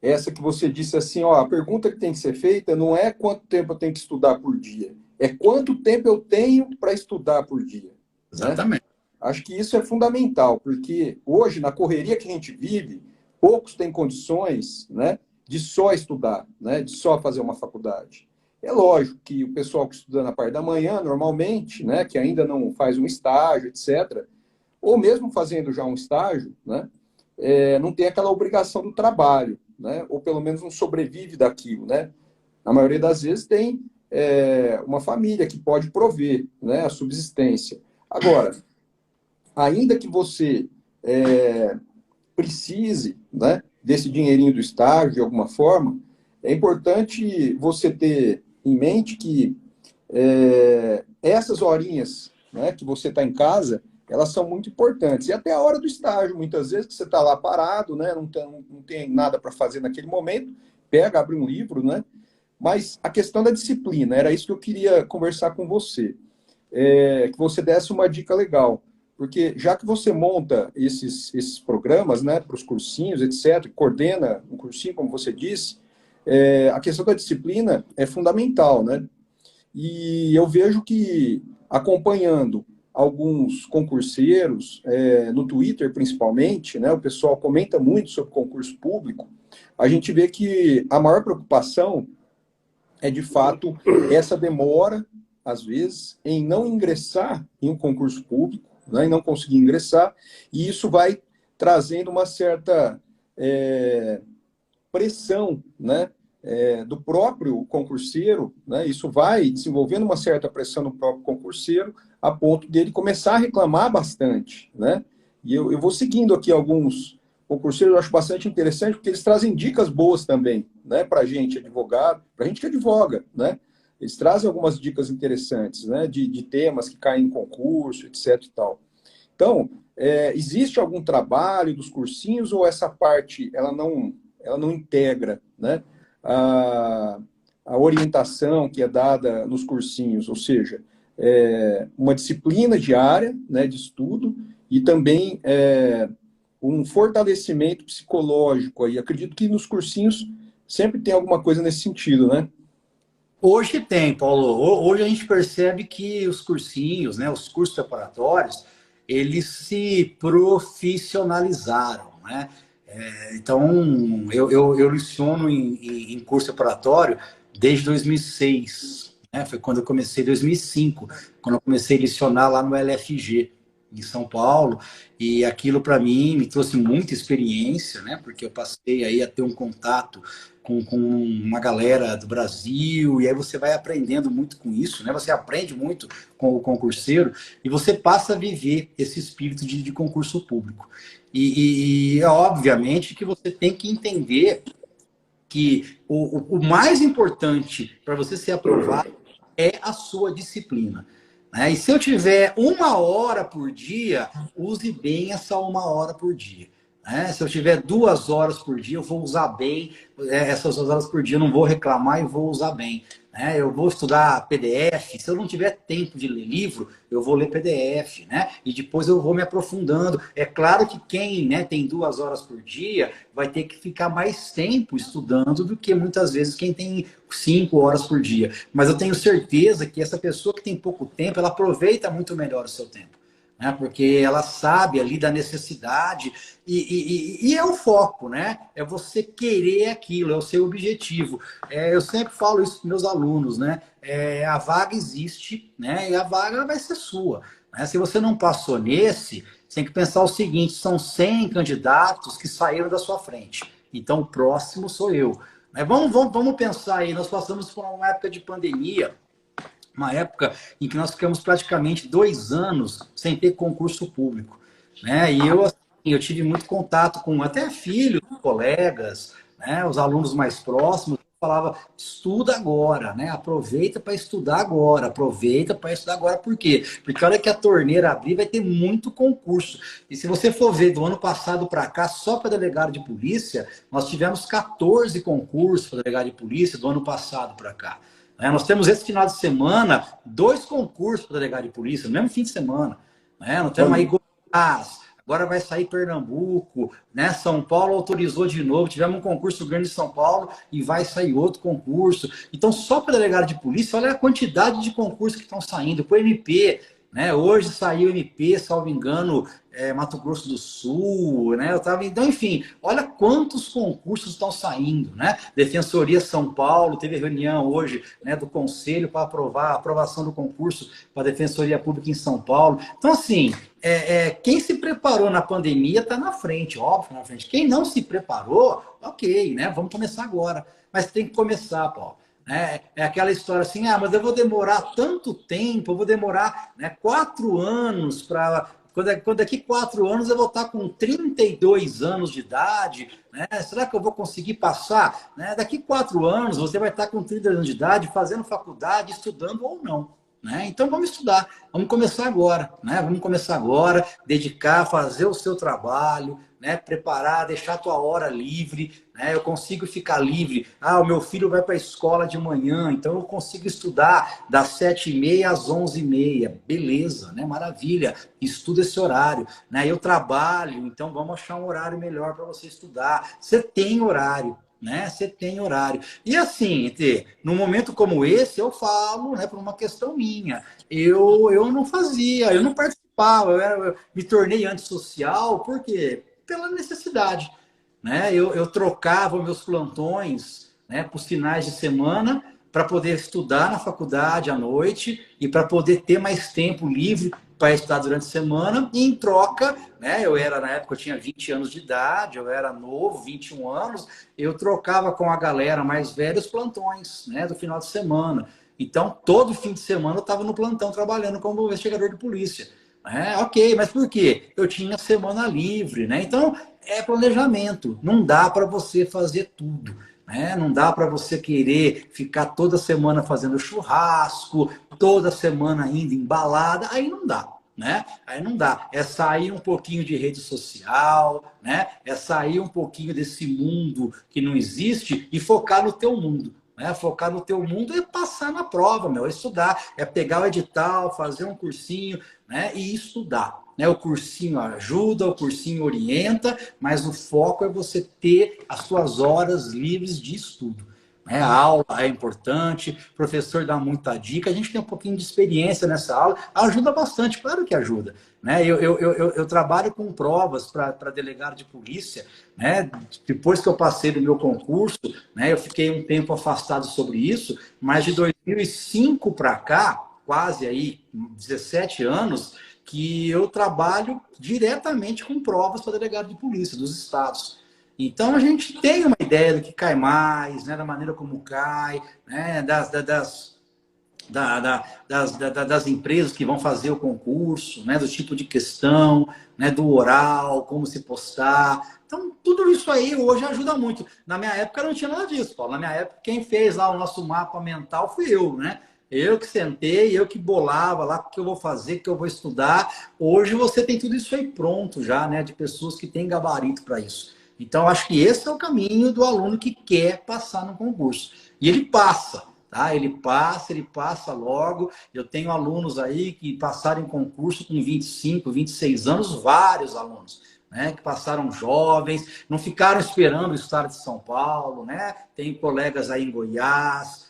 Essa que você disse assim, ó, a pergunta que tem que ser feita não é quanto tempo eu tenho que estudar por dia, é quanto tempo eu tenho para estudar por dia. Exatamente. Né? Acho que isso é fundamental, porque hoje, na correria que a gente vive, poucos têm condições, né, de só estudar, né, de só fazer uma faculdade. É lógico que o pessoal que estuda na parte da manhã, normalmente, né, que ainda não faz um estágio, etc., ou mesmo fazendo já um estágio, né, não tem aquela obrigação do trabalho, né? Ou pelo menos não sobrevive daquilo, né? Na maioria das vezes tem uma família que pode prover, né, a subsistência. Agora, ainda que você precise, né, desse dinheirinho do estágio de alguma forma, é importante você ter em mente que essas horinhas, né, que você está em casa, elas são muito importantes. E até a hora do estágio, muitas vezes, que você está lá parado, né? Não tem nada para fazer naquele momento, pega, abre um livro, né? Mas a questão da disciplina, era isso que eu queria conversar com você. Que você desse uma dica legal. Porque já que você monta esses programas, né, para os cursinhos, etc., coordena um cursinho, como você disse, a questão da disciplina é fundamental, né? E eu vejo que, acompanhando alguns concurseiros, no Twitter principalmente, né, o pessoal comenta muito sobre concurso público, a gente vê que a maior preocupação é, de fato, essa demora, às vezes, em não ingressar em um concurso público, né, em não conseguir ingressar, e isso vai trazendo uma certa pressão, né, do próprio concurseiro, né, isso vai desenvolvendo uma certa pressão no próprio concurseiro, a ponto dele começar a reclamar bastante, né? E eu vou seguindo aqui alguns concurseiros, eu acho bastante interessante, porque eles trazem dicas boas também, né, para a gente, advogado, para a gente que advoga, né? Eles trazem algumas dicas interessantes, né, de temas que caem em concurso, etc. e tal. Então, existe algum trabalho dos cursinhos ou essa parte ela não integra, né, a orientação que é dada nos cursinhos, ou seja, uma disciplina diária, né, de estudo e também um fortalecimento psicológico aí. Acredito que nos cursinhos sempre tem alguma coisa nesse sentido, né? Hoje tem, Paulo. Hoje a gente percebe que os cursinhos, né, os cursos preparatórios, eles se profissionalizaram, né? Então, eu leciono em curso preparatório desde 2006, né? Foi quando eu comecei, 2005, quando eu comecei a lecionar lá no LFG, em São Paulo, e aquilo para mim me trouxe muita experiência, né? Porque eu passei aí a ter um contato com uma galera do Brasil, e aí você vai aprendendo muito com isso, né? Você aprende muito com o concurseiro, e você passa a viver esse espírito de concurso público. E obviamente que você tem que entender que o mais importante para você ser aprovado é a sua disciplina, né? E se eu tiver 1 hora por dia, use bem essa 1 hora por dia, né? Se eu tiver 2 horas por dia, eu vou usar bem essas 2 horas por dia, eu não vou reclamar e vou usar bem, né? Eu vou estudar PDF, se eu não tiver tempo de ler livro, eu vou ler PDF, né? E depois eu vou me aprofundando. É claro que quem, né, tem 2 horas por dia vai ter que ficar mais tempo estudando do que muitas vezes quem tem 5 horas por dia. Mas eu tenho certeza que essa pessoa que tem pouco tempo, ela aproveita muito melhor o seu tempo, né? Porque ela sabe ali da necessidade e é o foco, né? É você querer aquilo, é o seu objetivo. Eu sempre falo isso para meus alunos, né? A vaga existe, né? E a vaga vai ser sua, né? Se você não passou nesse, você tem que pensar o seguinte: são 100 candidatos que saíram da sua frente. Então o próximo sou eu. Vamos pensar aí, nós passamos por uma época de pandemia, uma época em que nós ficamos praticamente 2 anos sem ter concurso público, né? E eu tive muito contato com até filhos, colegas, né? Os alunos mais próximos falava: estuda agora, né? Aproveita para estudar agora, aproveita para estudar agora. Por quê? Porque a hora que a torneira abrir vai ter muito concurso. E se você for ver do ano passado para cá, só para delegado de polícia, nós tivemos 14 concursos para delegado de polícia do ano passado para cá. Nós temos esse final de semana 2 concursos para delegado de polícia, no mesmo fim de semana, né? Nós temos aí Goiás, agora vai sair Pernambuco, né? São Paulo autorizou de novo, tivemos um concurso grande em São Paulo e vai sair outro concurso. Então, só para delegado de polícia, olha a quantidade de concursos que estão saindo. Para o MP, né? Hoje saiu o MP, salvo engano, Mato Grosso do Sul, né? Então, enfim, olha quantos concursos estão saindo, né? Defensoria São Paulo teve reunião hoje, né, do Conselho para aprovar a aprovação do concurso para a Defensoria Pública em São Paulo. Então, assim, quem se preparou na pandemia está na frente, óbvio, na frente. Quem não se preparou, ok, né? Vamos começar agora. Mas tem que começar, Paulo. É aquela história assim: mas eu vou demorar tanto tempo, eu vou demorar, né, 4 anos para... Quando daqui 4 anos eu vou estar com 32 anos de idade, né? Será que eu vou conseguir passar? Né? Daqui 4 anos você vai estar com 30 anos de idade, fazendo faculdade, estudando ou não, né? Então vamos estudar, vamos começar agora, né? Vamos começar agora, dedicar, fazer o seu trabalho, né? Preparar, deixar a tua hora livre, né? Eu consigo ficar livre. O meu filho vai para a escola de manhã, então eu consigo estudar das 7h30 às 11h30. Beleza, né? Maravilha. Estuda esse horário, né? Eu trabalho, então vamos achar um horário melhor para você estudar. Você tem horário, né? Você tem horário. E assim, num momento como esse, eu falo, né, por uma questão minha. Eu não fazia, eu não participava, eu me tornei antissocial, por quê? Pela necessidade, né? Eu trocava meus plantões, né, para os finais de semana, para poder estudar na faculdade à noite e para poder ter mais tempo livre para estudar durante a semana. E em troca, né, na época eu tinha 20 anos de idade, eu era novo, 21 anos, eu trocava com a galera mais velha os plantões, né, do final de semana. Então, todo fim de semana eu estava no plantão trabalhando como investigador de polícia. Ok, mas por quê? Eu tinha semana livre, né? Então, é planejamento. Não dá para você fazer tudo, né? Não dá para você querer ficar toda semana fazendo churrasco, toda semana indo em balada. Aí não dá, né? Aí não dá. É sair um pouquinho de rede social, né? É sair um pouquinho desse mundo que não existe e focar no teu mundo. Focar no teu mundo é passar na prova, é estudar, é pegar o edital, fazer um cursinho, né, e estudar, né? O cursinho ajuda, o cursinho orienta, mas o foco é você ter as suas horas livres de estudo. Né? A aula é importante, o professor dá muita dica, a gente tem um pouquinho de experiência nessa aula, ajuda bastante, claro que ajuda. Né? Eu trabalho com provas para delegado de polícia, né? Depois que eu passei do meu concurso, né? Eu fiquei um tempo afastado sobre isso, mas de 2005 para cá, quase aí 17 anos, que eu trabalho diretamente com provas para delegado de polícia dos estados. Então, a gente tem uma ideia do que cai mais, né, da maneira como cai, né, das empresas que vão fazer o concurso, né, do tipo de questão, né, do oral, como se postar. Então, tudo isso aí hoje ajuda muito. Na minha época não tinha nada disso, Paulo. Na minha época, quem fez lá o nosso mapa mental fui eu, né? Eu que sentei, eu que bolava lá o que eu vou fazer, o que eu vou estudar. Hoje você tem tudo isso aí pronto já, né, de pessoas que têm gabarito para isso. Então, acho que esse é o caminho do aluno que quer passar no concurso. E ele passa, tá? Ele passa logo. Eu tenho alunos aí que passaram em concurso com 25, 26 anos, vários alunos, né? Que passaram jovens, não ficaram esperando o estado de São Paulo, né? Tem colegas aí em Goiás,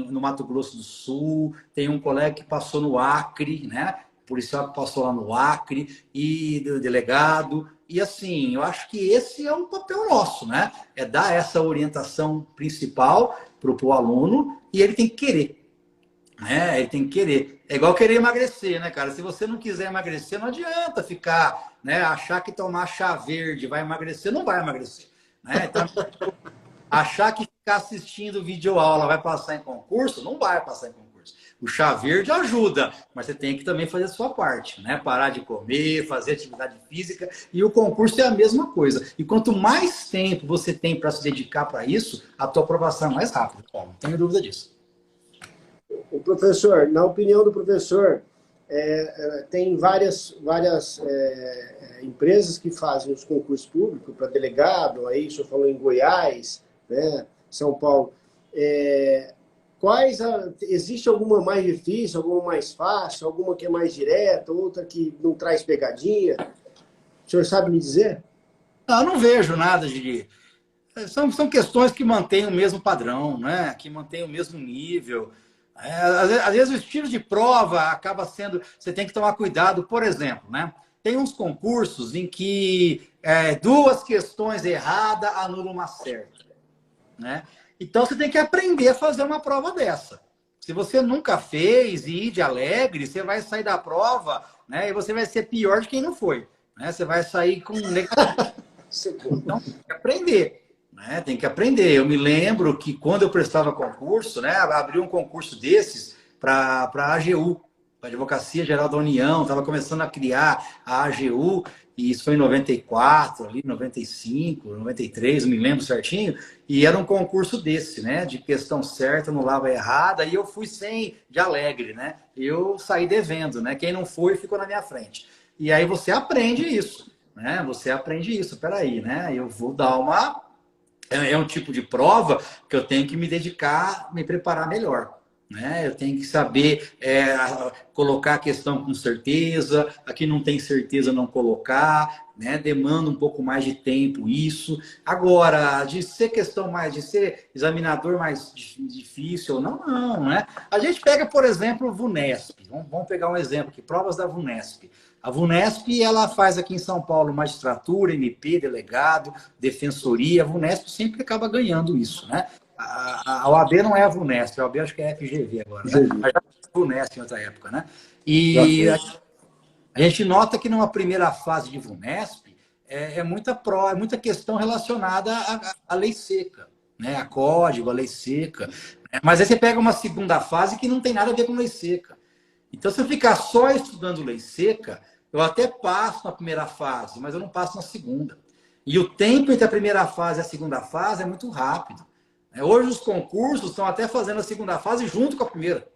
no Mato Grosso do Sul, tem um colega que passou no Acre, né? Policial que passou lá no Acre, e delegado. E assim, eu acho que esse é um papel nosso, né? É dar essa orientação principal para o aluno e ele tem que querer. Né? Ele tem que querer. É igual querer emagrecer, né, cara? Se você não quiser emagrecer, não adianta ficar, né? Achar que tomar chá verde vai emagrecer, não vai emagrecer. Né? Então, achar que ficar assistindo videoaula vai passar em concurso, não vai passar em concurso. O chá verde ajuda, mas você tem que também fazer a sua parte, né? Parar de comer, fazer atividade física, e o concurso é a mesma coisa. E quanto mais tempo você tem para se dedicar para isso, a tua aprovação é mais rápida. Bom, não tenho dúvida disso. O professor, na opinião do professor, tem várias empresas que fazem os concursos públicos para delegado, aí o senhor falou em Goiás, né, São Paulo. Existe alguma mais difícil, alguma mais fácil, alguma que é mais direta, outra que não traz pegadinha? O senhor sabe me dizer? Não, eu não vejo nada de... São questões que mantêm o mesmo padrão, né? Que mantêm o mesmo nível. Às vezes o estilo de prova acaba sendo... Você tem que tomar cuidado, por exemplo, né? Tem uns concursos em que 2 questões erradas anulam uma certa, né? Então, você tem que aprender a fazer uma prova dessa. Se você nunca fez e ir de alegre, você vai sair da prova, né? E você vai ser pior de quem não foi. Né? Você vai sair com negativo. Então, tem que aprender. Né? Tem que aprender. Eu me lembro que quando eu prestava concurso, né? Abri um concurso desses para a AGU, a Advocacia Geral da União. Estava começando a criar a AGU. E isso foi em 94, ali, 95, 93, não me lembro certinho. E era um concurso desse, né? De questão certa, anulava errada. E eu fui de alegre, né? Eu saí devendo, né? Quem não foi, ficou na minha frente. E aí você aprende isso, né? Você aprende isso. Peraí, né? Eu vou dar uma... É um tipo de prova que eu tenho que me dedicar, me preparar melhor. Né? Eu tenho que saber colocar a questão com certeza, aqui não tem certeza não colocar, né? Demanda um pouco mais de tempo isso. Agora, de ser de ser examinador mais difícil, não, né? A gente pega, por exemplo, o VUNESP. Vamos pegar um exemplo aqui, provas da VUNESP. A VUNESP, ela faz aqui em São Paulo magistratura, MP, delegado, defensoria. A VUNESP sempre acaba ganhando isso, né? A OAB não é a VUNESP, a OAB acho que é a FGV agora, né? Mas já foi a VUNESP em outra época, né? E a gente nota que numa primeira fase de VUNESP é muita questão relacionada à lei seca, né? A código, a lei seca. Né? Mas aí você pega uma segunda fase que não tem nada a ver com lei seca. Então, se eu ficar só estudando lei seca, eu até passo na primeira fase, mas eu não passo na segunda. E o tempo entre a primeira fase e a segunda fase é muito rápido. Hoje os concursos estão até fazendo a segunda fase junto com a primeira.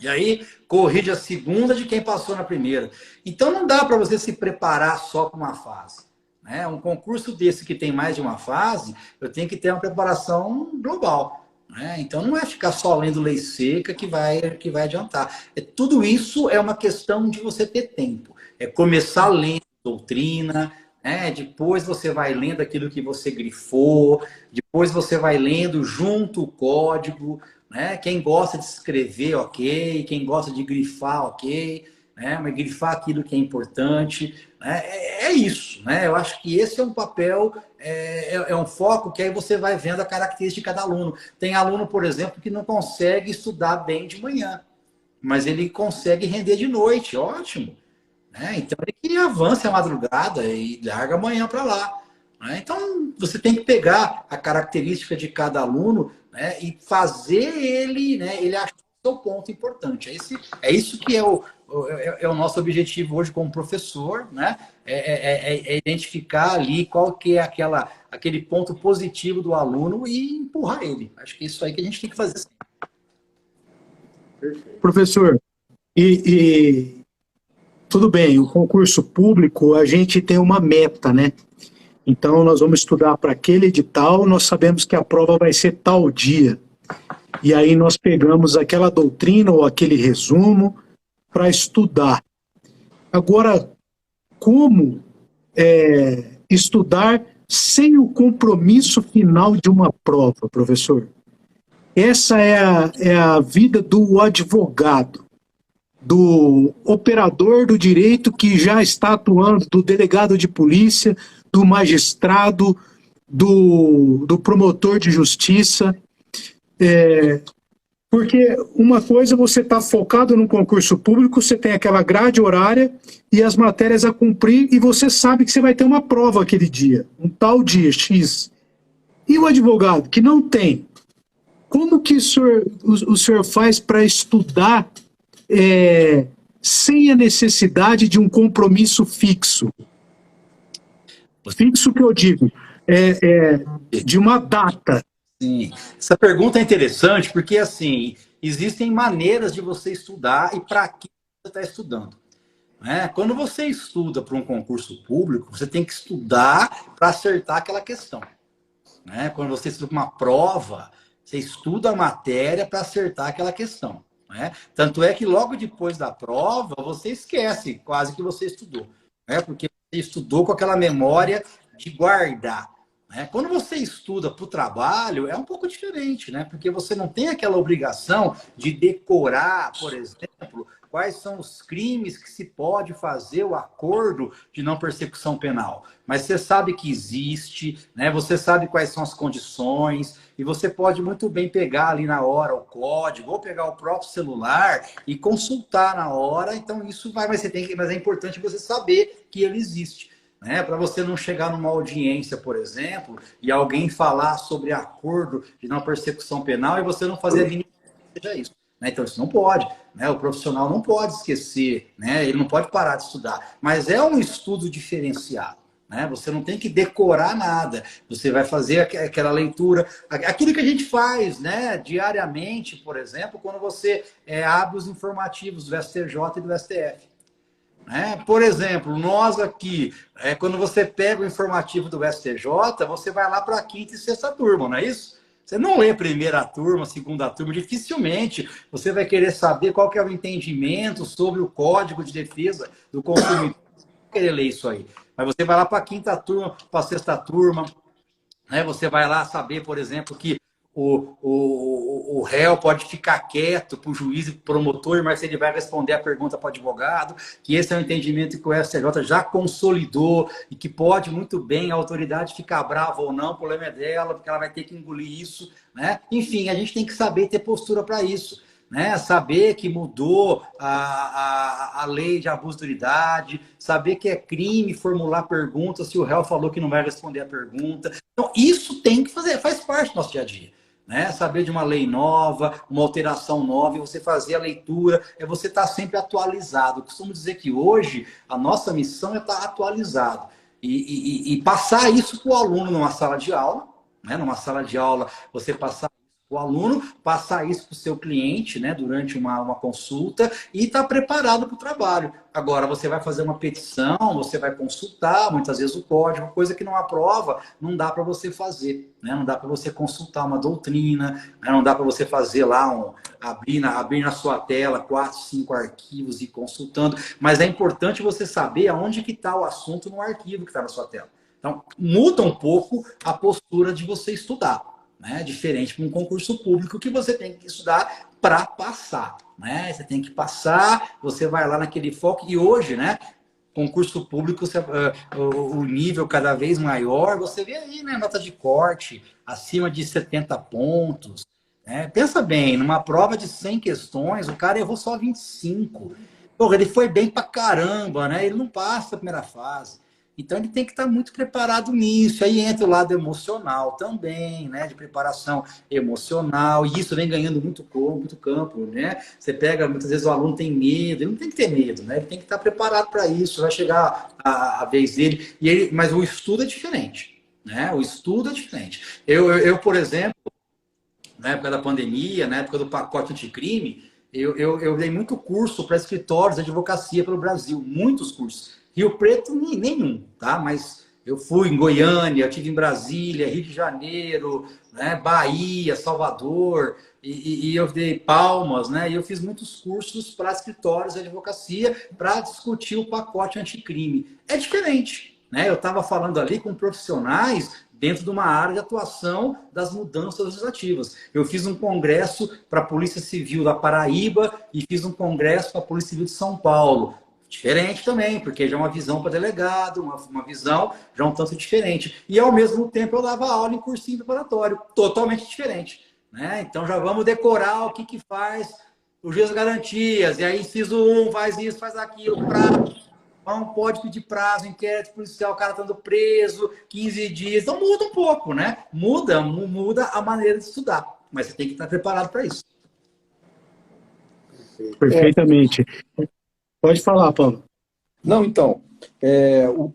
E aí corrige a segunda de quem passou na primeira. Então não dá para você se preparar só para uma fase. Né? Um concurso desse que tem mais de uma fase, eu tenho que ter uma preparação global. Né? Então não é ficar só lendo lei seca que vai adiantar. Tudo isso é uma questão de você ter tempo. É começar lendo doutrina, né? Depois você vai lendo aquilo que você grifou, depois você vai lendo junto o código, né? Quem gosta de escrever, ok. Quem gosta de grifar, ok. Né? Mas grifar aquilo que é importante. Né? É isso, né? Eu acho que esse é um papel, é um foco que aí você vai vendo a característica de cada aluno. Tem aluno, por exemplo, que não consegue estudar bem de manhã, mas ele consegue render de noite, ótimo. Né? Então ele que avance a madrugada e larga amanhã para lá. Né? Então você tem que pegar a característica de cada aluno, né, e fazer ele, né, ele achar o seu ponto importante. É isso que é o nosso objetivo hoje como professor, né? É identificar ali qual que é aquele ponto positivo do aluno e empurrar ele. Acho que é isso aí que a gente tem que fazer. Professor, e tudo bem, o concurso público, a gente tem uma meta, né? Então, nós vamos estudar para aquele edital, nós sabemos que a prova vai ser tal dia. E aí nós pegamos aquela doutrina ou aquele resumo para estudar. Agora, como estudar sem o compromisso final de uma prova, professor? Essa é a vida do advogado, do operador do direito que já está atuando, do delegado de polícia, do magistrado, do promotor de justiça. Porque uma coisa, você está focado no concurso público, você tem aquela grade horária e as matérias a cumprir, e você sabe que você vai ter uma prova aquele dia, um tal dia X. E o advogado que não tem, como que o senhor faz para estudar sem a necessidade de um compromisso fixo? Fixo que eu digo, de uma data. Sim. Essa pergunta é interessante porque, assim, existem maneiras de você estudar e para que você está estudando. Né? Quando você estuda para um concurso público, você tem que estudar para acertar aquela questão. Né? Quando você estuda para uma prova, você estuda a matéria para acertar aquela questão. Né? Tanto é que logo depois da prova, você esquece quase que você estudou. Né? Porque você estudou com aquela memória de guardar. Né? Quando você estuda para o trabalho, é um pouco diferente, né? Porque você não tem aquela obrigação de decorar, por exemplo, quais são os crimes que se pode fazer o acordo de não persecução penal. Mas você sabe que existe, né? Você sabe quais são as condições, e você pode muito bem pegar ali na hora o código, ou pegar o próprio celular e consultar na hora. Então isso vai, mas é importante você saber que ele existe. Né? Para você não chegar numa audiência, por exemplo, e alguém falar sobre acordo de não persecução penal e você não fazer a mínima que seja isso. Né? Então isso não pode. Né? O profissional não pode esquecer, né? Ele não pode parar de estudar. Mas é um estudo diferenciado. Né? Você não tem que decorar nada. Você vai fazer aquela leitura, aquilo que a gente faz, né, diariamente, por exemplo, quando você abre os informativos do STJ e do STF. Por exemplo, nós aqui, quando você pega o informativo do STJ, você vai lá para a quinta e sexta turma, não é isso? Você não lê primeira turma, segunda turma, dificilmente você vai querer saber qual que é o entendimento sobre o Código de Defesa do Consumidor. Você vai querer ler isso aí. Mas você vai lá para a quinta turma, para a sexta turma, né? Você vai lá saber, por exemplo, que o réu pode ficar quieto para o juiz e para o promotor, mas ele vai responder a pergunta para o advogado, que esse é um entendimento que o STJ já consolidou e que pode muito bem a autoridade ficar brava ou não, o problema é dela, porque ela vai ter que engolir isso. Né? Enfim, a gente tem que saber ter postura para isso. Né? Saber que mudou a lei de abuso de autoridade, saber que é crime formular perguntas se o réu falou que não vai responder a pergunta. Então, isso tem que fazer, faz parte do nosso dia a dia. Né? Saber de uma lei nova, uma alteração nova, e você fazer a leitura, você estar sempre atualizado. Eu costumo dizer que hoje a nossa missão é estar atualizado e passar isso para o aluno numa sala de aula, né? Numa sala de aula, você passar O aluno passar isso para o seu cliente, né, durante uma consulta e estar preparado para o trabalho. Agora, você vai fazer uma petição, você vai consultar, muitas vezes o código, coisa que não aprova, não dá para você fazer, né? Não dá para você consultar uma doutrina, né? Não dá para você fazer lá, abrir na sua tela 4, 5 arquivos e ir consultando, mas é importante você saber aonde que está o assunto no arquivo que está na sua tela. Então, muda um pouco a postura de você estudar. Né? Diferente para um concurso público que você tem que estudar para passar, né? Você tem que passar, você vai lá naquele foco. E hoje, né? Concurso público, o nível cada vez maior, você vê aí, né? Nota de corte acima de 70 pontos. Né? Pensa bem, numa prova de 100 questões, o cara errou só 25. Porra, ele foi bem pra caramba, né? Ele não passa a primeira fase. Então, ele tem que estar muito preparado nisso. Aí entra o lado emocional também, né? De preparação emocional. E isso vem ganhando muito campo, né? Você pega, muitas vezes o aluno tem medo. Ele não tem que ter medo, né? Ele tem que estar preparado para isso. Vai chegar a vez dele. Mas o estudo é diferente, né? O estudo é diferente. Eu, por exemplo, na época da pandemia, na época do pacote anticrime, eu dei muito curso para escritórios de advocacia pelo Brasil. Muitos cursos. Rio Preto, nenhum, tá? Mas eu fui em Goiânia, eu estive em Brasília, Rio de Janeiro, né? Bahia, Salvador, e eu dei Palmas, né? E eu fiz muitos cursos para escritórios de advocacia para discutir o pacote anticrime. É diferente, né? Eu estava falando ali com profissionais dentro de uma área de atuação das mudanças legislativas. Eu fiz um congresso para a Polícia Civil da Paraíba e fiz um congresso para a Polícia Civil de São Paulo. Diferente também, porque já é uma visão para delegado, uma visão já um tanto diferente. E, ao mesmo tempo, eu dava aula em cursinho preparatório, totalmente diferente. Né? Então, já vamos decorar o que faz o juiz de garantias. E aí, inciso 1, faz isso, faz aquilo, prazo. Não pode pedir prazo, inquérito policial, o cara estando preso, 15 dias. Então, muda um pouco, né? Muda a maneira de estudar. Mas você tem que estar preparado para isso. Perfeitamente. Pode falar, Paulo. Não, então,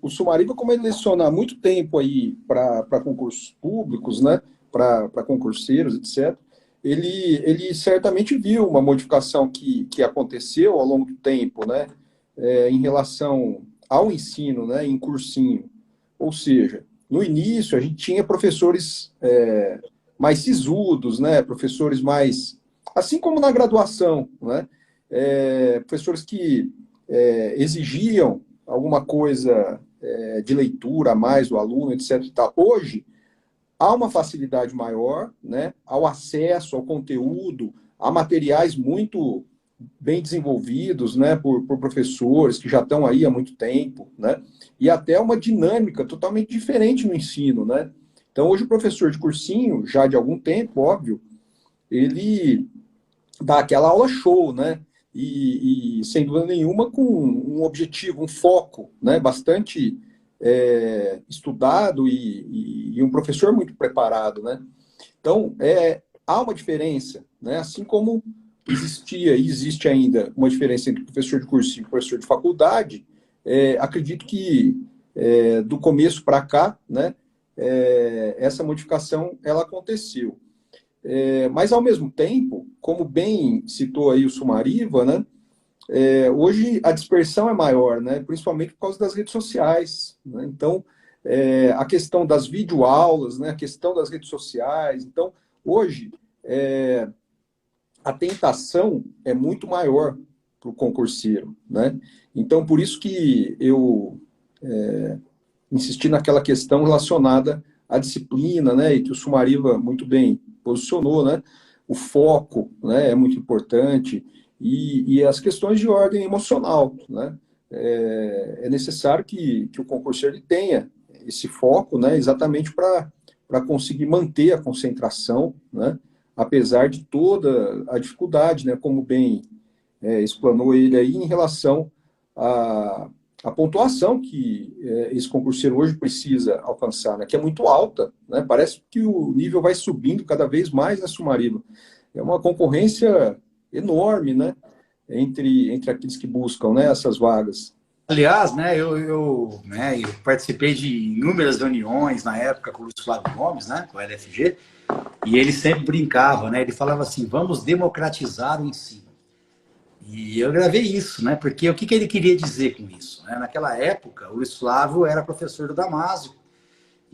o Sumariva, como ele leciona há muito tempo aí para concursos públicos, né, para concurseiros, etc., ele certamente viu uma modificação que aconteceu ao longo do tempo, né, em relação ao ensino, né, em cursinho. Ou seja, no início a gente tinha professores mais sisudos, né, professores mais, assim como na graduação, né, professores que exigiam alguma coisa de leitura a mais do aluno, etc. E tal. Hoje, há uma facilidade maior, né, ao acesso ao conteúdo, a materiais muito bem desenvolvidos, né, por professores que já estão aí há muito tempo, né, e até uma dinâmica totalmente diferente no ensino, né. Então, hoje o professor de cursinho, já de algum tempo, óbvio, ele dá aquela aula show, né, e sem dúvida nenhuma com um objetivo, um foco, né, bastante estudado e um professor muito preparado, né. Então, há uma diferença, né, assim como existia e existe ainda uma diferença entre professor de cursinho e professor de faculdade, acredito que do começo para cá, né, essa modificação ela aconteceu. Mas, ao mesmo tempo, como bem citou aí o Sumariva, né, hoje a dispersão é maior, né, principalmente por causa das redes sociais. Né, então, a questão das videoaulas, né, a questão das redes sociais. Então, hoje, a tentação é muito maior para o concurseiro. Né? Então, por isso que eu insisti naquela questão relacionada à disciplina, né, e que o Sumariva muito bem posicionou, né? O foco, né, é muito importante e as questões de ordem emocional, né? É necessário que o concurseiro ele tenha esse foco, né, exatamente para conseguir manter a concentração, né, apesar de toda a dificuldade, né, como bem explanou ele aí em relação a pontuação que esse concurseiro hoje precisa alcançar, né, que é muito alta, né, parece que o nível vai subindo cada vez mais na Sumariva. É uma concorrência enorme, né, entre aqueles que buscam, né, essas vagas. Aliás, né, eu participei de inúmeras reuniões na época com o Luiz Flávio Gomes, né, com o LFG, e ele sempre brincava, né, ele falava assim, vamos democratizar o ensino. E eu gravei isso, né, porque o que ele queria dizer com isso? Né? Naquela época, o Luiz Flávio era professor do Damásio,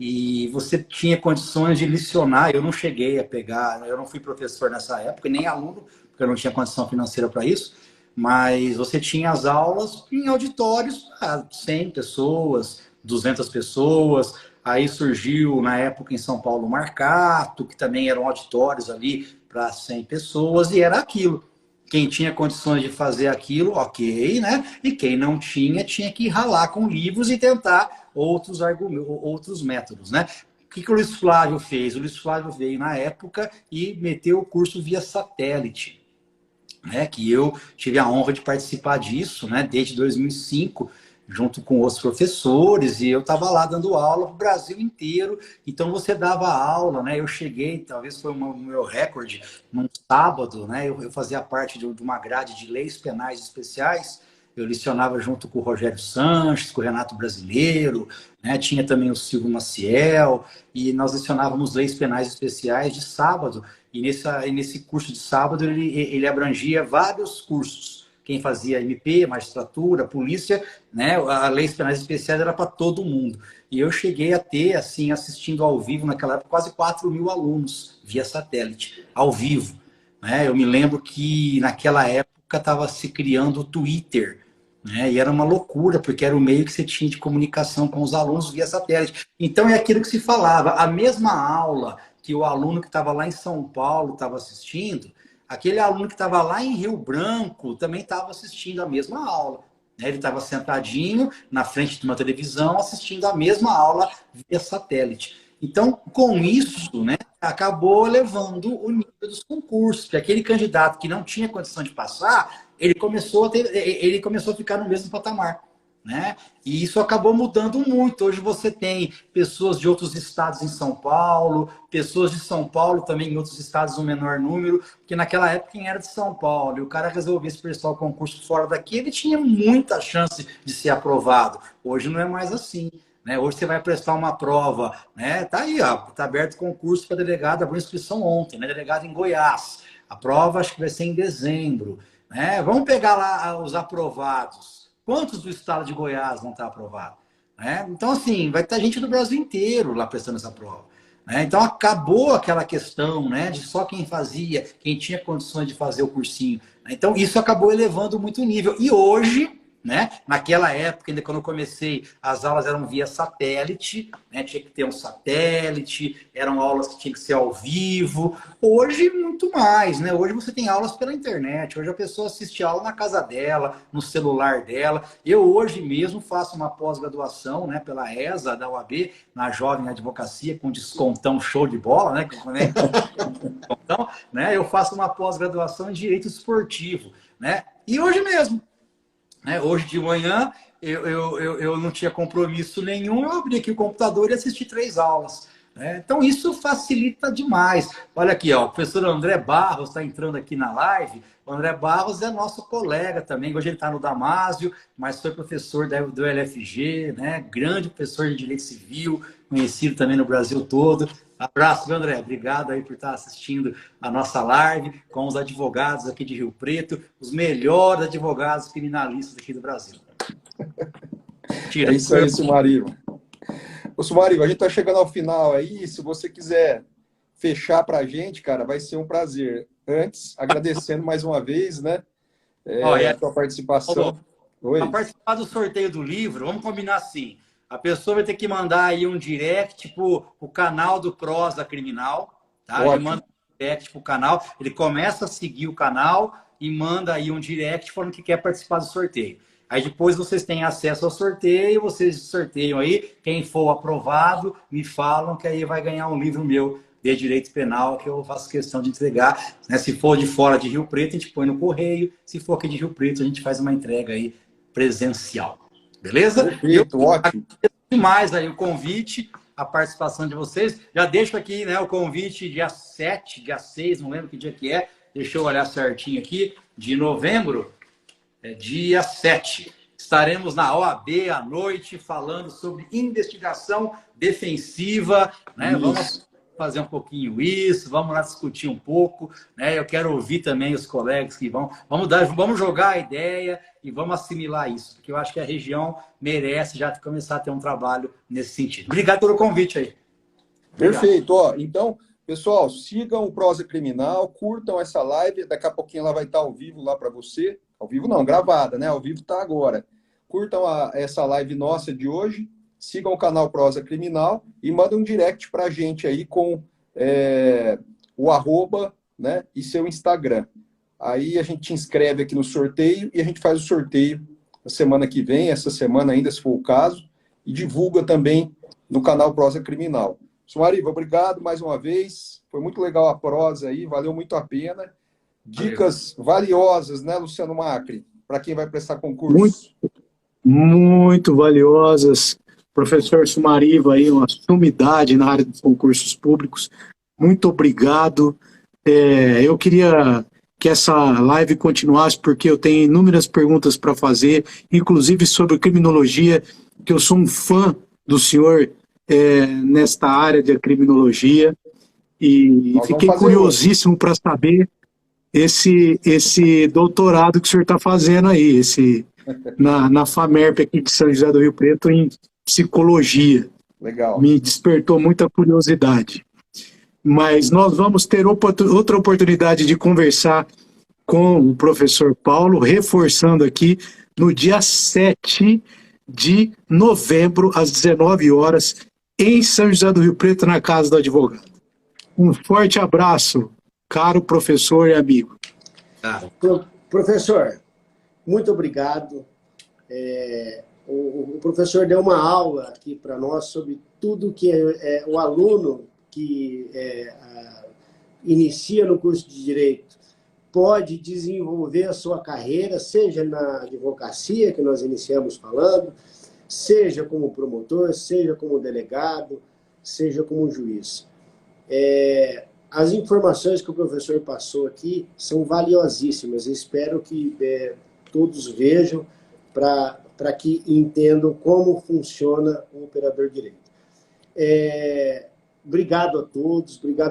e você tinha condições de licionar. Eu não cheguei a pegar, eu não fui professor nessa época, nem aluno, porque eu não tinha condição financeira para isso, mas você tinha as aulas em auditórios para 100 pessoas, 200 pessoas. Aí surgiu, na época, em São Paulo, o Marcato, que também eram auditórios ali para 100 pessoas, e era aquilo. Quem tinha condições de fazer aquilo, ok, né? E quem não tinha, tinha que ralar com livros e tentar outros argumentos, outros métodos, né? O que o Luiz Flávio fez? O Luiz Flávio veio na época e meteu o curso via satélite, né? Que eu tive a honra de participar disso, né? Desde 2005, junto com outros professores, e eu estava lá dando aula para o Brasil inteiro. Então você dava aula, né? Eu cheguei, talvez foi o meu recorde, num sábado, né? Eu fazia parte de uma grade de leis penais especiais. Eu licionava junto com o Rogério Sanches, com o Renato Brasileiro, né? Tinha também o Silvio Maciel, e nós licionávamos leis penais especiais de sábado. E nesse curso de sábado ele abrangia vários cursos. Quem fazia MP, magistratura, polícia, né? A leis penais especiais era para todo mundo. E eu cheguei a ter, assim, assistindo ao vivo naquela época, quase 4.000 alunos via satélite, ao vivo. Né? Eu me lembro que naquela época estava se criando o Twitter, né? E era uma loucura, porque era o meio que você tinha de comunicação com os alunos via satélite. Então é aquilo que se falava, a mesma aula que o aluno que estava lá em São Paulo estava assistindo, aquele aluno que estava lá em Rio Branco também estava assistindo a mesma aula. Né? Ele estava sentadinho na frente de uma televisão assistindo a mesma aula via satélite. Então, com isso, né, acabou elevando o nível dos concursos, porque aquele candidato que não tinha condição de passar, ele começou a ficar no mesmo patamar. Né? E isso acabou mudando muito. Hoje você tem pessoas de outros estados em São Paulo, pessoas de São Paulo também em outros estados, um menor número, porque naquela época quem era de São Paulo e o cara resolvesse prestar o concurso fora daqui, ele tinha muita chance de ser aprovado. Hoje não é mais assim. Né? Hoje você vai prestar uma prova, né? Tá aí, ó, tá aberto concurso para delegado, abriu inscrição ontem, né? Delegado em Goiás. A prova acho que vai ser em dezembro. Né? Vamos pegar lá os aprovados. Quantos do estado de Goiás vão estar aprovados? Né? Então, assim, vai ter gente do Brasil inteiro lá prestando essa prova. Né? Então, acabou aquela questão, né, de só quem fazia, quem tinha condições de fazer o cursinho. Então, isso acabou elevando muito o nível. E hoje, né, naquela época, ainda quando eu comecei, as aulas eram via satélite, né, tinha que ter um satélite, eram aulas que tinham que ser ao vivo. Hoje, muito mais, né? Hoje você tem aulas pela internet, hoje a pessoa assiste aula na casa dela, no celular dela. Eu hoje mesmo faço uma pós-graduação, né, pela ESA, da UAB, na Jovem Advocacia, com descontão show de bola, né? Então, né, eu faço uma pós-graduação em Direito Esportivo, né? E hoje mesmo, né? Hoje de manhã eu não tinha compromisso nenhum, eu abri aqui o computador e assisti 3 aulas. Né? Então isso facilita demais. Olha aqui, ó, o professor André Barros está entrando aqui na live. O André Barros é nosso colega também. Hoje ele está no Damásio, mas foi professor do LFG, né? Grande professor de Direito Civil, conhecido também no Brasil todo. Abraço, André. Obrigado aí por estar assistindo a nossa live com os advogados aqui de Rio Preto, os melhores advogados criminalistas aqui do Brasil. É isso aí, Sumariva. Ô, Sumariva, a gente está chegando ao final aí. Se você quiser fechar para a gente, cara, vai ser um prazer. Antes, agradecendo mais uma vez, né, a tua participação. Para participar do sorteio do livro, vamos combinar assim. A pessoa vai ter que mandar aí um direct pro canal do Prosa Criminal, tá? Ele manda um direct pro canal, ele começa a seguir o canal e manda aí um direct falando que quer participar do sorteio. Aí depois vocês têm acesso ao sorteio, vocês sorteiam aí, quem for aprovado, me falam que aí vai ganhar um livro meu de Direito Penal, que eu faço questão de entregar. Né? Se for de fora de Rio Preto, a gente põe no correio, se for aqui de Rio Preto, a gente faz uma entrega aí presencial. Beleza? Perfeito, ótimo. Demais aí o convite, a participação de vocês. Já deixo aqui, né, o convite dia 7, dia 6, não lembro que dia que é. Deixa eu olhar certinho aqui. De novembro, é dia 7. Estaremos na OAB à noite falando sobre investigação defensiva, né? Vamos fazer um pouquinho isso, vamos lá discutir um pouco, né? Eu quero ouvir também os colegas que vamos jogar a ideia e vamos assimilar isso, porque eu acho que a região merece já começar a ter um trabalho nesse sentido. Obrigado pelo convite aí. Obrigado. Perfeito. Ó, então, pessoal, sigam o Prosa Criminal, curtam essa live, daqui a pouquinho ela vai estar ao vivo lá para você. Ao vivo não, gravada, né? Ao vivo está agora. Curtam essa live nossa de hoje, sigam o canal Prosa Criminal e mandem um direct para a gente aí com o @, né, e seu Instagram. Aí a gente te inscreve aqui no sorteio e a gente faz o sorteio na semana que vem, essa semana ainda, se for o caso, e divulga também no canal Prosa Criminal. Sumariva, obrigado mais uma vez. Foi muito legal a prosa aí, valeu muito a pena. Dicas valiosas, né, Luciano Macri, para quem vai prestar concurso. Muito valiosas. Professor Sumariva aí, uma sumidade na área dos concursos públicos. Muito obrigado. Eu queria que essa live continuasse, porque eu tenho inúmeras perguntas para fazer, inclusive sobre criminologia, que eu sou um fã do senhor nesta área de criminologia, e fiquei curiosíssimo para saber esse doutorado que o senhor está fazendo aí, na FAMERP aqui de São José do Rio Preto, em psicologia. Legal. Me despertou muita curiosidade. Mas nós vamos ter outra oportunidade de conversar com o professor Paulo, reforçando aqui, no dia 7 de novembro, às 19 horas, em São José do Rio Preto, na Casa do Advogado. Um forte abraço, caro professor e amigo. Professor, muito obrigado. O professor deu uma aula aqui para nós sobre tudo que o aluno que inicia no curso de Direito pode desenvolver a sua carreira, seja na advocacia, que nós iniciamos falando, seja como promotor, seja como delegado, seja como juiz. As informações que o professor passou aqui são valiosíssimas. Eu espero que todos vejam para que entendam como funciona o operador de direito. Obrigado a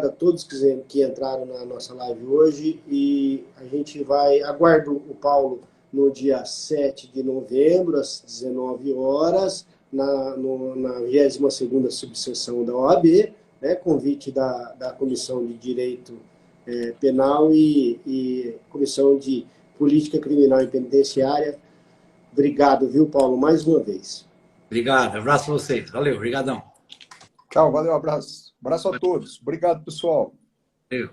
todos que entraram na nossa live hoje, e a gente aguardo o Paulo no dia 7 de novembro, às 19 horas, na 22ª subseção da OAB, né, convite da Comissão de Direito Penal e Comissão de Política Criminal e Penitenciária. Obrigado, viu, Paulo, mais uma vez. Obrigado, abraço para vocês. Valeu, obrigadão. Tchau, valeu, abraço. Abraço a todos. Obrigado, pessoal. Valeu.